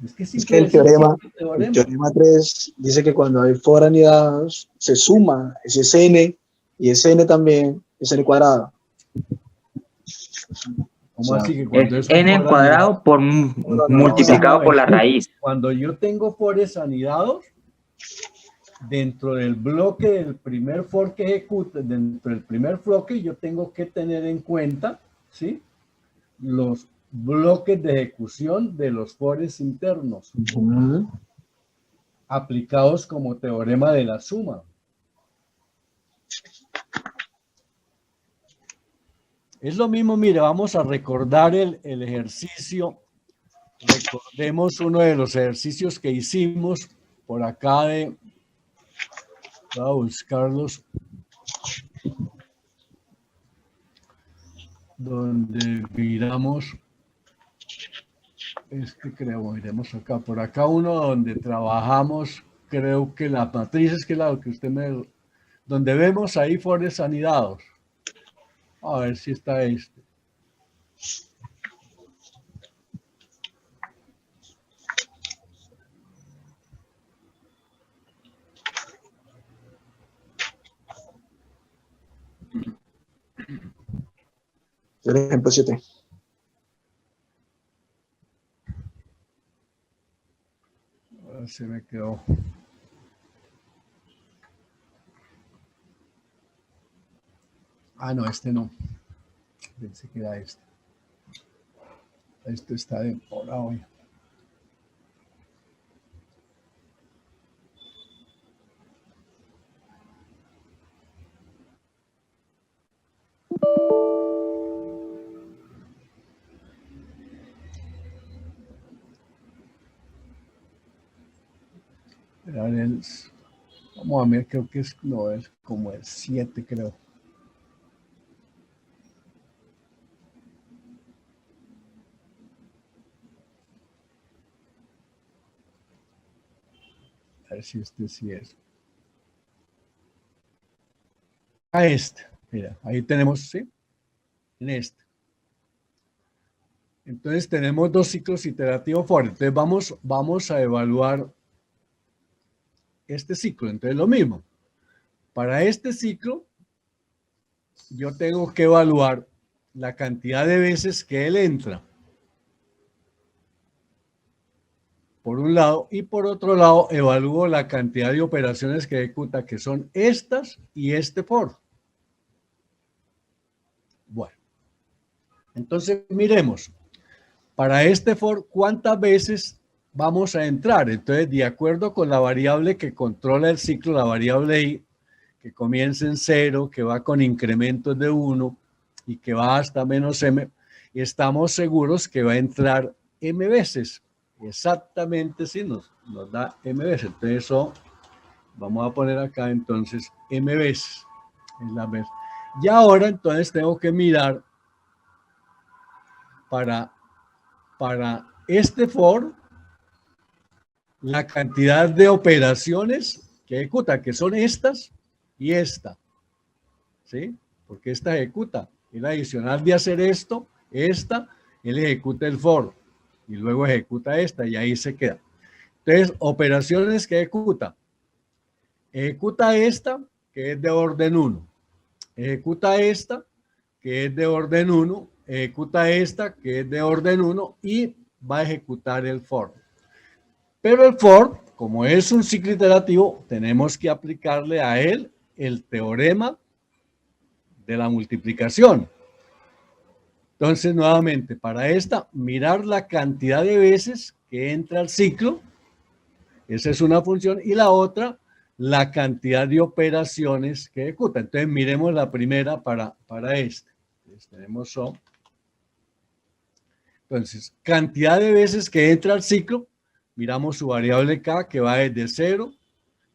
Es que el teorema 3 dice que cuando hay for anidados se suma ese n y ese n también es n cuadrado. ¿Cómo O sea, así que cuando Es es un n for cuadrado anidado? por no, multiplicado por la escucha, raíz. Cuando yo tengo fores anidados, dentro del bloque del primer for que ejecute, dentro del primer bloque, yo tengo que tener en cuenta, ¿sí? Los bloques de ejecución de los fores internos, aplicados como teorema de la suma. Es lo mismo, mire, vamos a recordar el ejercicio. Recordemos uno de los ejercicios que hicimos por acá voy a buscarlos, donde miramos, creo, miremos acá, por acá uno donde trabajamos, creo que las matrices, que es la que usted donde vemos ahí fores anidados. A ver si está este. El ejemplo 7. Se me quedó. Ah, no, este no. Pensé que era este. Esto está demorado. Vamos a ver, creo que es como el 7, creo. A ver si este sí es. A este, mira, ahí tenemos, ¿sí? En este. Entonces tenemos 2 ciclos iterativos for. Entonces vamos a evaluar este ciclo. Entonces lo mismo. Para este ciclo, yo tengo que evaluar la cantidad de veces que él entra. por un lado, y por otro lado evalúo la cantidad de operaciones que ejecuta, que son estas y este for. Bueno, entonces miremos, para este for, ¿cuántas veces vamos a entrar? Entonces, de acuerdo con la variable que controla el ciclo, la variable i, que comienza en 0, que va con incrementos de 1 y que va hasta menos m, estamos seguros que va a entrar m veces. Exactamente, sí, nos da m veces. Entonces, eso vamos a poner acá, entonces, m veces. Es la vez. Y ahora, entonces, tengo que mirar para este for la cantidad de operaciones que ejecuta, que son estas y esta. ¿Sí? Porque esta ejecuta. El adicional de hacer esto, esta, él ejecuta el for. Y luego ejecuta esta y ahí se queda. Entonces, operaciones que ejecuta. Ejecuta esta, que es de orden 1. Ejecuta esta, que es de orden 1. Ejecuta esta, que es de orden 1. Y va a ejecutar el for. Pero el for, como es un ciclo iterativo, tenemos que aplicarle a él el teorema de la multiplicación. Entonces, nuevamente, para esta, mirar la cantidad de veces que entra al ciclo. Esa es una función. Y la otra, la cantidad de operaciones que ejecuta. Entonces, miremos la primera para este. Entonces, tenemos so. Entonces, cantidad de veces que entra al ciclo. Miramos su variable k, que va desde 0,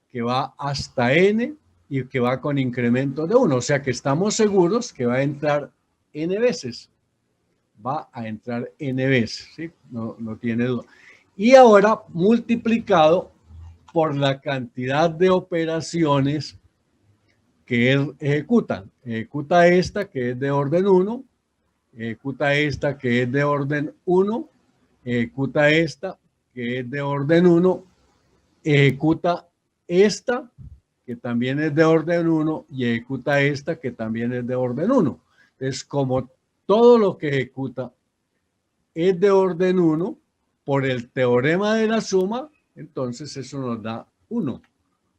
que va hasta n y que va con incremento de 1. O sea que estamos seguros que va a entrar n veces. Va a entrar n veces, ¿sí? No tiene duda. Y ahora multiplicado por la cantidad de operaciones que él ejecuta. Ejecuta esta, que es de orden 1. Ejecuta esta, que es de orden 1. Ejecuta esta, que es de orden 1. Ejecuta esta, que también es de orden 1. Y ejecuta esta, que también es de orden 1. Entonces, como todo lo que ejecuta es de orden 1, por el teorema de la suma, entonces eso nos da 1.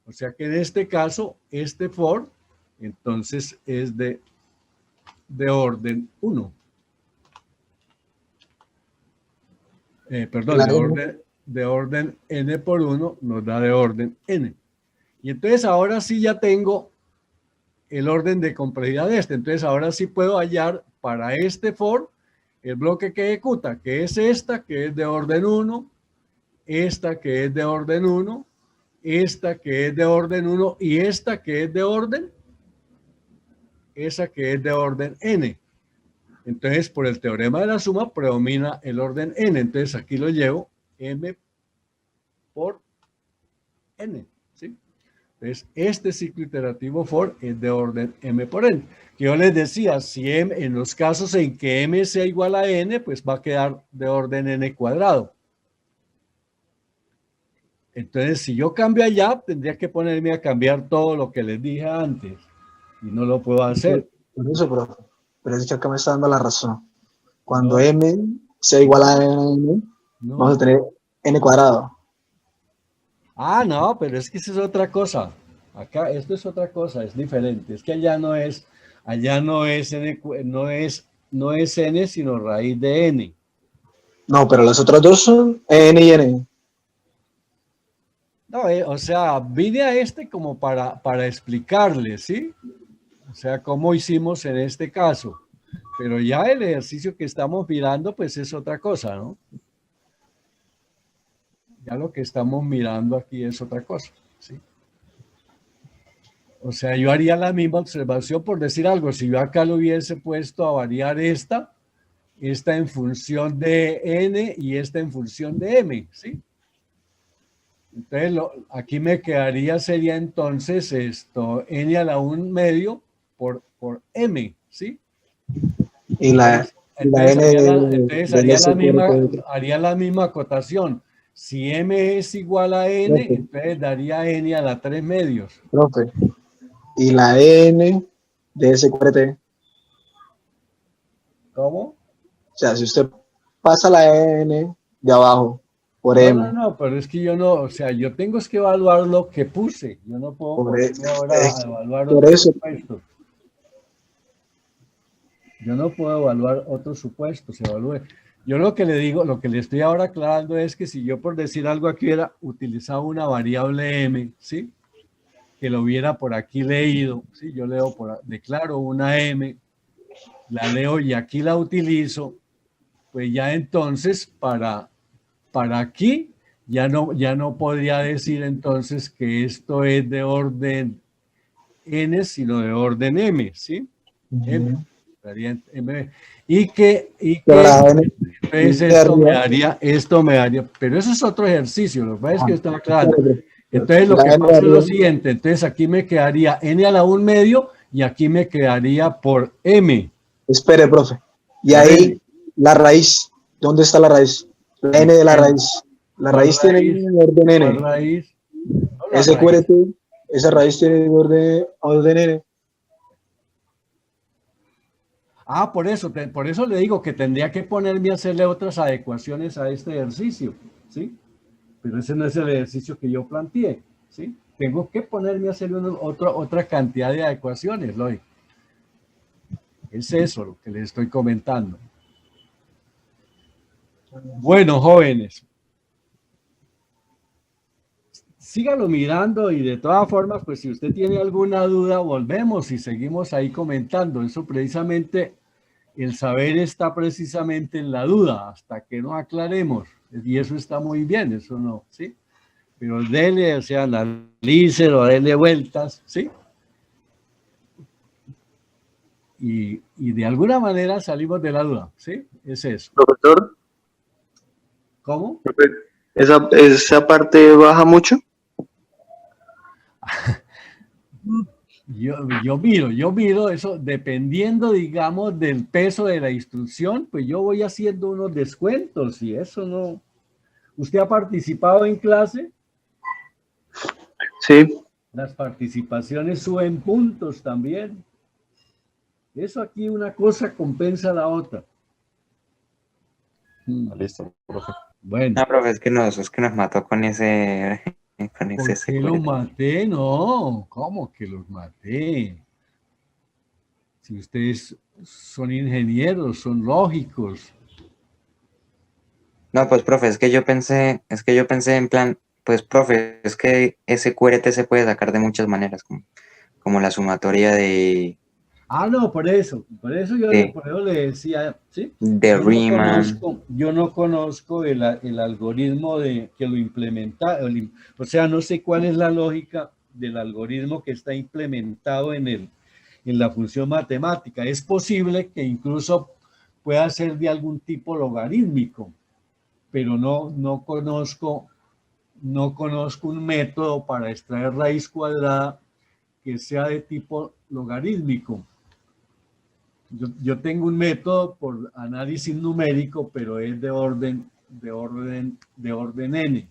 O sea que en este caso, este for, entonces es de orden 1. Perdón, Claro. de orden n por 1 nos da de orden n. Y entonces ahora sí ya tengo el orden de complejidad de este. Entonces ahora sí puedo hallar para este for el bloque que ejecuta, que es esta, que es de orden 1, esta que es de orden 1, esta que es de orden 1 y esta que es de orden, esa que es de orden n. Entonces, por el teorema de la suma, predomina el orden n. Entonces, aquí lo llevo m por n. ¿Sí? Entonces, este ciclo iterativo for es de orden m por n. Que yo les decía, si m, en los casos en que m sea igual a n, pues va a quedar de orden n cuadrado. Entonces, si yo cambio allá, tendría que ponerme a cambiar todo lo que les dije antes. Y no lo puedo hacer. Por eso, profe. Pero es que acá me está dando la razón. Cuando No. m sea igual a n, No. vamos a tener n cuadrado. Ah, no, pero es que eso es otra cosa. Acá, esto es otra cosa, es diferente. Es que allá no es n, no es n, sino raíz de n. No, pero los otros dos son n y n. No, o sea, vine a este como para explicarle, ¿sí? O sea, cómo hicimos en este caso. Pero ya el ejercicio que estamos mirando, pues es otra cosa, ¿no? Ya lo que estamos mirando aquí es otra cosa, ¿sí? O sea, yo haría la misma observación por decir algo. Si yo acá lo hubiese puesto a variar esta en función de n y esta en función de m, ¿sí? Entonces, aquí me quedaría, sería entonces esto, n a la 1 medio por m, ¿sí? Y la Entonces n haría la misma acotación. Si m es igual a n, Profe. entonces daría n a la 3 medios. profe. Y la n de SQRT. ¿Cómo? O sea, si usted pasa la n de abajo por No, M. no, pero es que yo no, o sea, yo tengo es que evaluar lo que puse. Yo no puedo Por ponerme ahora a evaluar por otros eso. supuestos. Yo no puedo evaluar otros supuestos. Yo lo que le digo, lo que le estoy ahora aclarando es que si yo por decir algo aquí hubiera utilizado una variable M, ¿sí? Que lo hubiera por aquí leído, ¿sí? Yo leo declaro una M, la leo y aquí la utilizo, pues ya entonces para aquí ya no podría decir entonces que esto es de orden N, sino de orden M, ¿sí? M, M. Y que Pero la N entonces de arriba, esto me daría, pero eso es otro ejercicio, lo que pasa es que está claro, claro. Entonces lo la que N de pasa es lo arriba, siguiente, entonces aquí me quedaría N a la 1 medio y aquí me quedaría por M. espere, profe. Y Por ahí M. la raíz, ¿dónde está la raíz? La N de la raíz. La ¿Cuál raíz tiene raíz? orden ¿Cuál N. raíz? No, la Ese raíz. QRT, esa raíz tiene orden N. Ah, por eso le digo que tendría que ponerme a hacerle otras adecuaciones a este ejercicio, ¿sí? Pero ese no es el ejercicio que yo planteé, ¿sí? Tengo que ponerme a hacer otra cantidad de adecuaciones, Loy. Es eso lo que les estoy comentando. Bueno, jóvenes, sígalo mirando y de todas formas, pues si usted tiene alguna duda, volvemos y seguimos ahí comentando. Eso precisamente, el saber está precisamente en la duda, hasta que no aclaremos. Y eso está muy bien, eso no, ¿sí? Pero dele, o sea, analícelo, dele vueltas, ¿sí? Y de alguna manera salimos de la duda, ¿sí? Es eso. Profesor, ¿Cómo? esa parte baja mucho. Yo miro eso, dependiendo, digamos, del peso de la instrucción, pues yo voy haciendo unos descuentos y eso no. ¿Usted ha participado en clase? Sí. Las participaciones suben puntos también. Eso aquí una cosa compensa a la otra. Listo, profe. Bueno. No, profe, es que nos mató con ese ¿Por qué los maté? No, ¿cómo que los maté? Si ustedes son ingenieros, son lógicos. No, pues, profe, es que yo pensé en plan, pues, profe, es que ese QRT se puede sacar de muchas maneras, como la sumatoria de... Ah, no, por eso yo le decía, ¿sí? De Riemann. Yo no conozco el algoritmo que lo implementa, o sea, no sé cuál es la lógica del algoritmo que está implementado en la función matemática. Es posible que incluso pueda ser de algún tipo logarítmico, pero no conozco un método para extraer raíz cuadrada que sea de tipo logarítmico. Yo tengo un método por análisis numérico, pero es de orden n.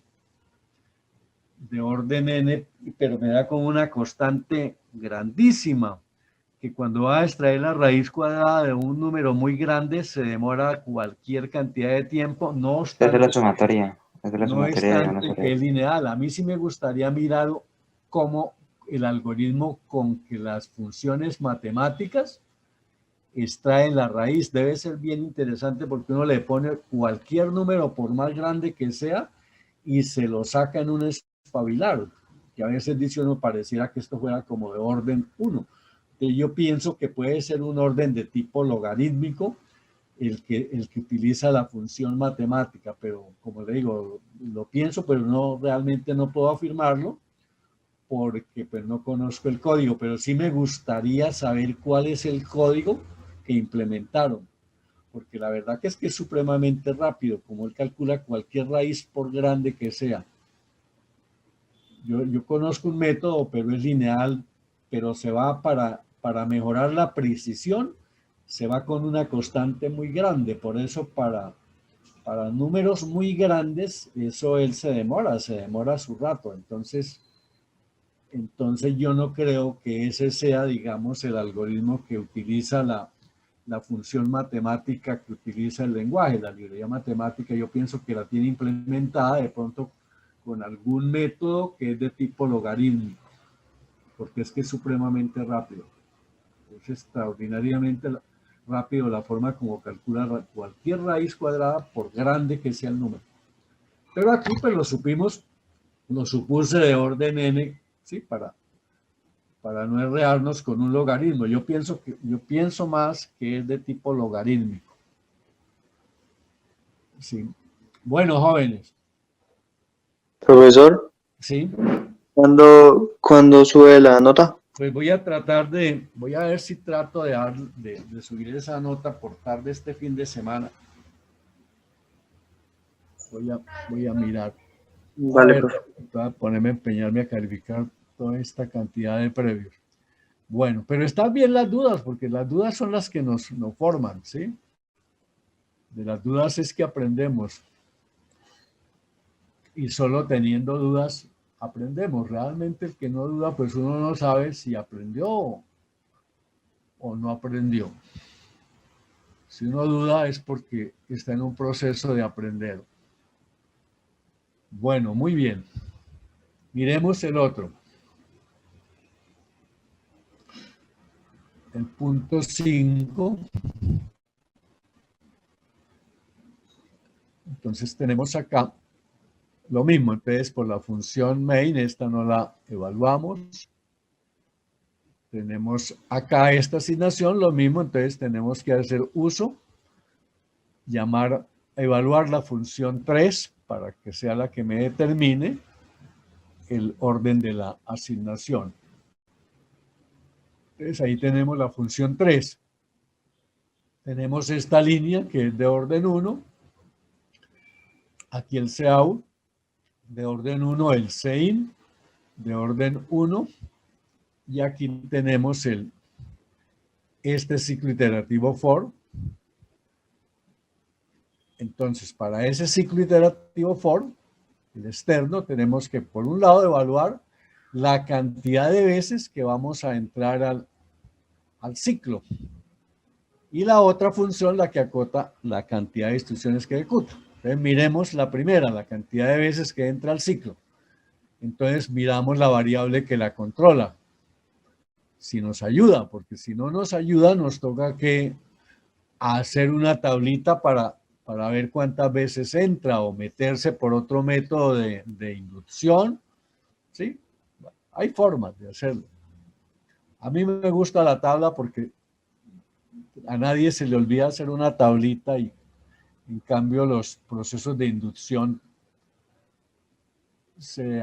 De orden n, pero me da como una constante grandísima, que cuando va a extraer la raíz cuadrada de un número muy grande se demora cualquier cantidad de tiempo, no obstante, Esa es la sumatoria. que es lineal. A mí sí me gustaría mirar cómo el algoritmo con que las funciones matemáticas extraen la raíz. Debe ser bien interesante porque uno le pone cualquier número, por más grande que sea, y se lo saca en un espabilar, que a veces dice uno pareciera que esto fuera como de orden 1. Yo pienso que puede ser un orden de tipo logarítmico el que utiliza la función matemática, pero como le digo, lo pienso, pero realmente no puedo afirmarlo porque pues no conozco el código, pero sí me gustaría saber cuál es el código que implementaron, porque la verdad que es supremamente rápido, como él calcula cualquier raíz por grande que sea. Yo conozco un método, pero es lineal, pero se va para mejorar la precisión, se va con una constante muy grande, por eso para números muy grandes, eso él se demora su rato, entonces yo no creo que ese sea, digamos, el algoritmo que utiliza la función matemática que utiliza el lenguaje. La librería matemática yo pienso que la tiene implementada de pronto con algún método que es de tipo logarítmico, porque es que es supremamente rápido. Es extraordinariamente rápido la forma como calcula cualquier raíz cuadrada, por grande que sea el número. Pero aquí pues lo supuse de orden n, ¿sí? Para no enredarnos con un logaritmo. Yo pienso más que es de tipo logarítmico. Sí. Bueno, jóvenes. Profesor, Sí. ¿cuándo sube la nota? Pues voy a ver si trato de subir esa nota por tarde este fin de semana. Voy a mirar. Vale, profe. Voy a ponerme a empeñarme a calificar toda esta cantidad de previos. Bueno, pero están bien las dudas, porque las dudas son las que nos forman, ¿sí? De las dudas es que aprendemos. Y solo teniendo dudas aprendemos. Realmente el que no duda, pues uno no sabe si aprendió o no aprendió. Si uno duda es porque está en un proceso de aprender. Bueno, muy bien. Miremos el otro. El punto 5. Entonces tenemos acá lo mismo. Entonces por la función main, esta no la evaluamos. Tenemos acá esta asignación, lo mismo. Entonces tenemos que hacer uso, evaluar la función 3 para que sea la que me determine el orden de la asignación. Entonces ahí tenemos la función 3. Tenemos esta línea que es de orden 1. Aquí el cout de orden 1, el sein de orden 1. Y aquí tenemos este ciclo iterativo for. Entonces, para ese ciclo iterativo for, el externo, tenemos que, por un lado, evaluar la cantidad de veces que vamos a entrar al ciclo. Y la otra función, la que acota la cantidad de instrucciones que ejecuta. Entonces, miremos la primera, la cantidad de veces que entra al ciclo. Entonces, miramos la variable que la controla. Si nos ayuda, porque si no nos ayuda, nos toca que hacer una tablita para ver cuántas veces entra o meterse por otro método de inducción. ¿Sí? Hay formas de hacerlo. A mí me gusta la tabla porque a nadie se le olvida hacer una tablita y en cambio los procesos de inducción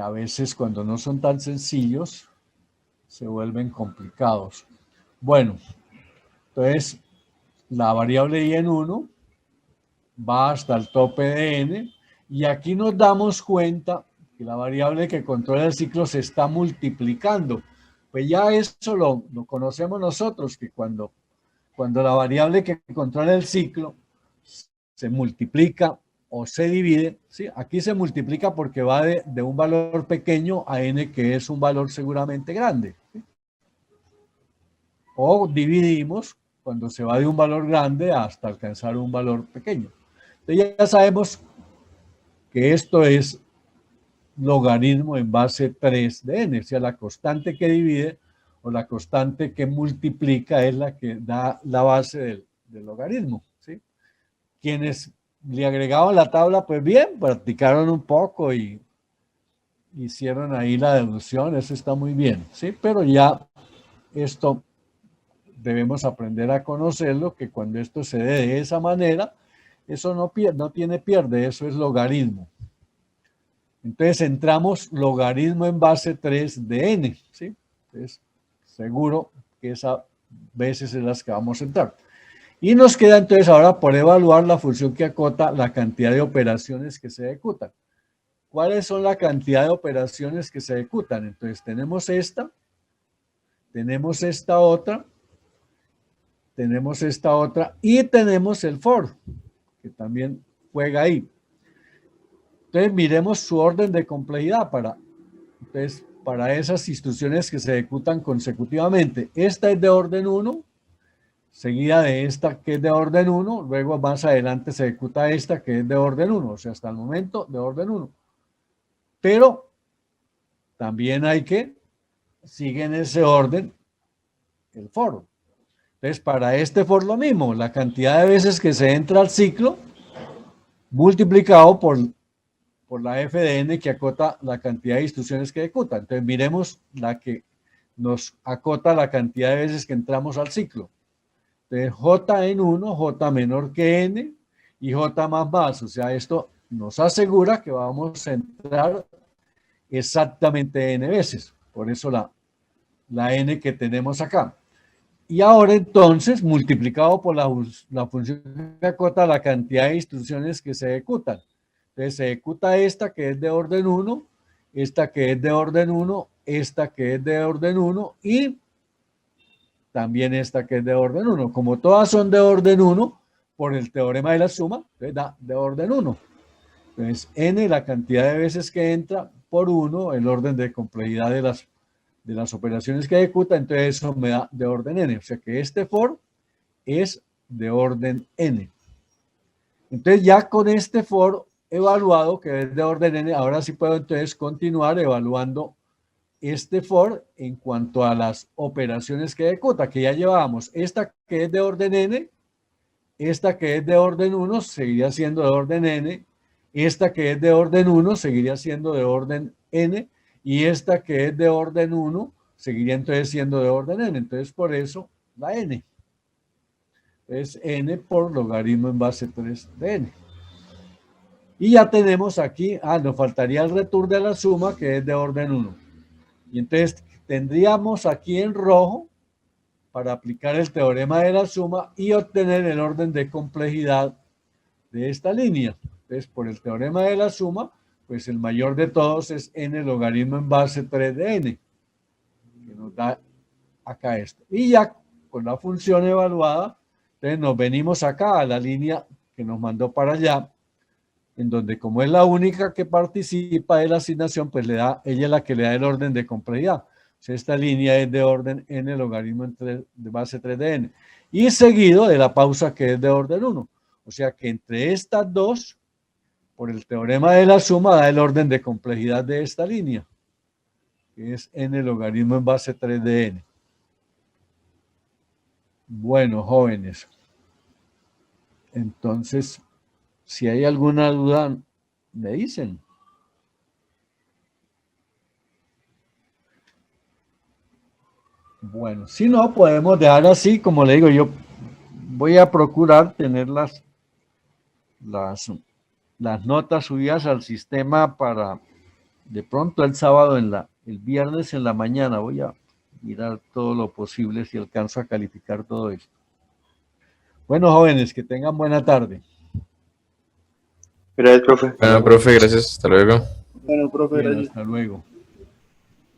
a veces cuando no son tan sencillos se vuelven complicados. Bueno, entonces la variable i en 1 va hasta el tope de n y aquí nos damos cuenta que la variable que controla el ciclo se está multiplicando. Pues ya eso lo conocemos nosotros, que cuando la variable que controla el ciclo se multiplica o se divide, ¿sí? Aquí se multiplica porque va de un valor pequeño a n, que es un valor seguramente grande, ¿sí? O dividimos cuando se va de un valor grande hasta alcanzar un valor pequeño. Entonces ya sabemos que esto es logaritmo en base 3 de n, o sea, la constante que divide o la constante que multiplica es la que da la base del logaritmo, ¿sí? Quienes le agregaban la tabla, pues bien, practicaron un poco y hicieron ahí la deducción, eso está muy bien, ¿sí? Pero ya esto debemos aprender a conocerlo, que cuando esto se dé de esa manera, eso no tiene pierde, eso es logaritmo. Entonces entramos logaritmo en base 3 de n, ¿sí? Entonces, seguro que esas veces es las que vamos a entrar. Y nos queda entonces ahora por evaluar la función que acota la cantidad de operaciones que se ejecutan. ¿Cuáles son la cantidad de operaciones que se ejecutan? Entonces tenemos esta otra y tenemos el for, que también juega ahí. Entonces miremos su orden de complejidad para esas instrucciones que se ejecutan consecutivamente. Esta es de orden 1, seguida de esta que es de orden 1, luego más adelante se ejecuta esta que es de orden 1, o sea, hasta el momento de orden 1. Pero también hay que sigue en ese orden el for. Entonces, para este for lo mismo, la cantidad de veces que se entra al ciclo multiplicado por la f de n que acota la cantidad de instrucciones que ejecuta. Entonces, miremos la que nos acota la cantidad de veces que entramos al ciclo. Entonces, j en 1, j menor que n y j más. O sea, esto nos asegura que vamos a entrar exactamente n veces. Por eso la n que tenemos acá. Y ahora entonces, multiplicado por la función que acota la cantidad de instrucciones que se ejecutan. Entonces se ejecuta esta que es de orden 1, esta que es de orden 1, esta que es de orden 1 y también esta que es de orden 1. Como todas son de orden 1, por el teorema de la suma, entonces da de orden 1. Entonces n, la cantidad de veces que entra por 1, el orden de complejidad de las operaciones que ejecuta, entonces eso me da de orden n. O sea que este for es de orden n. Entonces ya con este for evaluado, que es de orden n, ahora sí puedo entonces continuar evaluando este for en cuanto a las operaciones que ejecuta, que ya llevábamos. Esta que es de orden n, esta que es de orden 1 seguiría siendo de orden n, esta que es de orden 1 seguiría siendo de orden n, y esta que es de orden 1 seguiría entonces siendo de orden n. Entonces por eso la n. Es n por logaritmo en base 3 de n. Y ya tenemos aquí, nos faltaría el return de la suma que es de orden 1. Y entonces tendríamos aquí en rojo para aplicar el teorema de la suma y obtener el orden de complejidad de esta línea. Entonces por el teorema de la suma, pues el mayor de todos es n logaritmo en base 3 de n, que nos da acá esto. Y ya con la función evaluada, entonces nos venimos acá a la línea que nos mandó para allá, en donde como es la única que participa de la asignación, pues ella es la que le da el orden de complejidad. O sea, esta línea es de orden n logaritmo de base 3 de n. Y seguido de la pausa que es de orden 1. O sea que entre estas dos, por el teorema de la suma, da el orden de complejidad de esta línea, que es n logaritmo en base 3 de n. Bueno, jóvenes. Entonces, si hay alguna duda, me dicen. Bueno, si no, podemos dejar así, como le digo, yo voy a procurar tener las notas subidas al sistema para de pronto el sábado el viernes en la mañana. Voy a mirar todo lo posible si alcanzo a calificar todo esto. Bueno, jóvenes, que tengan buena tarde. Gracias, profe. Bueno, profe, gracias. Hasta luego. Bueno, profe, Bien, gracias. hasta luego.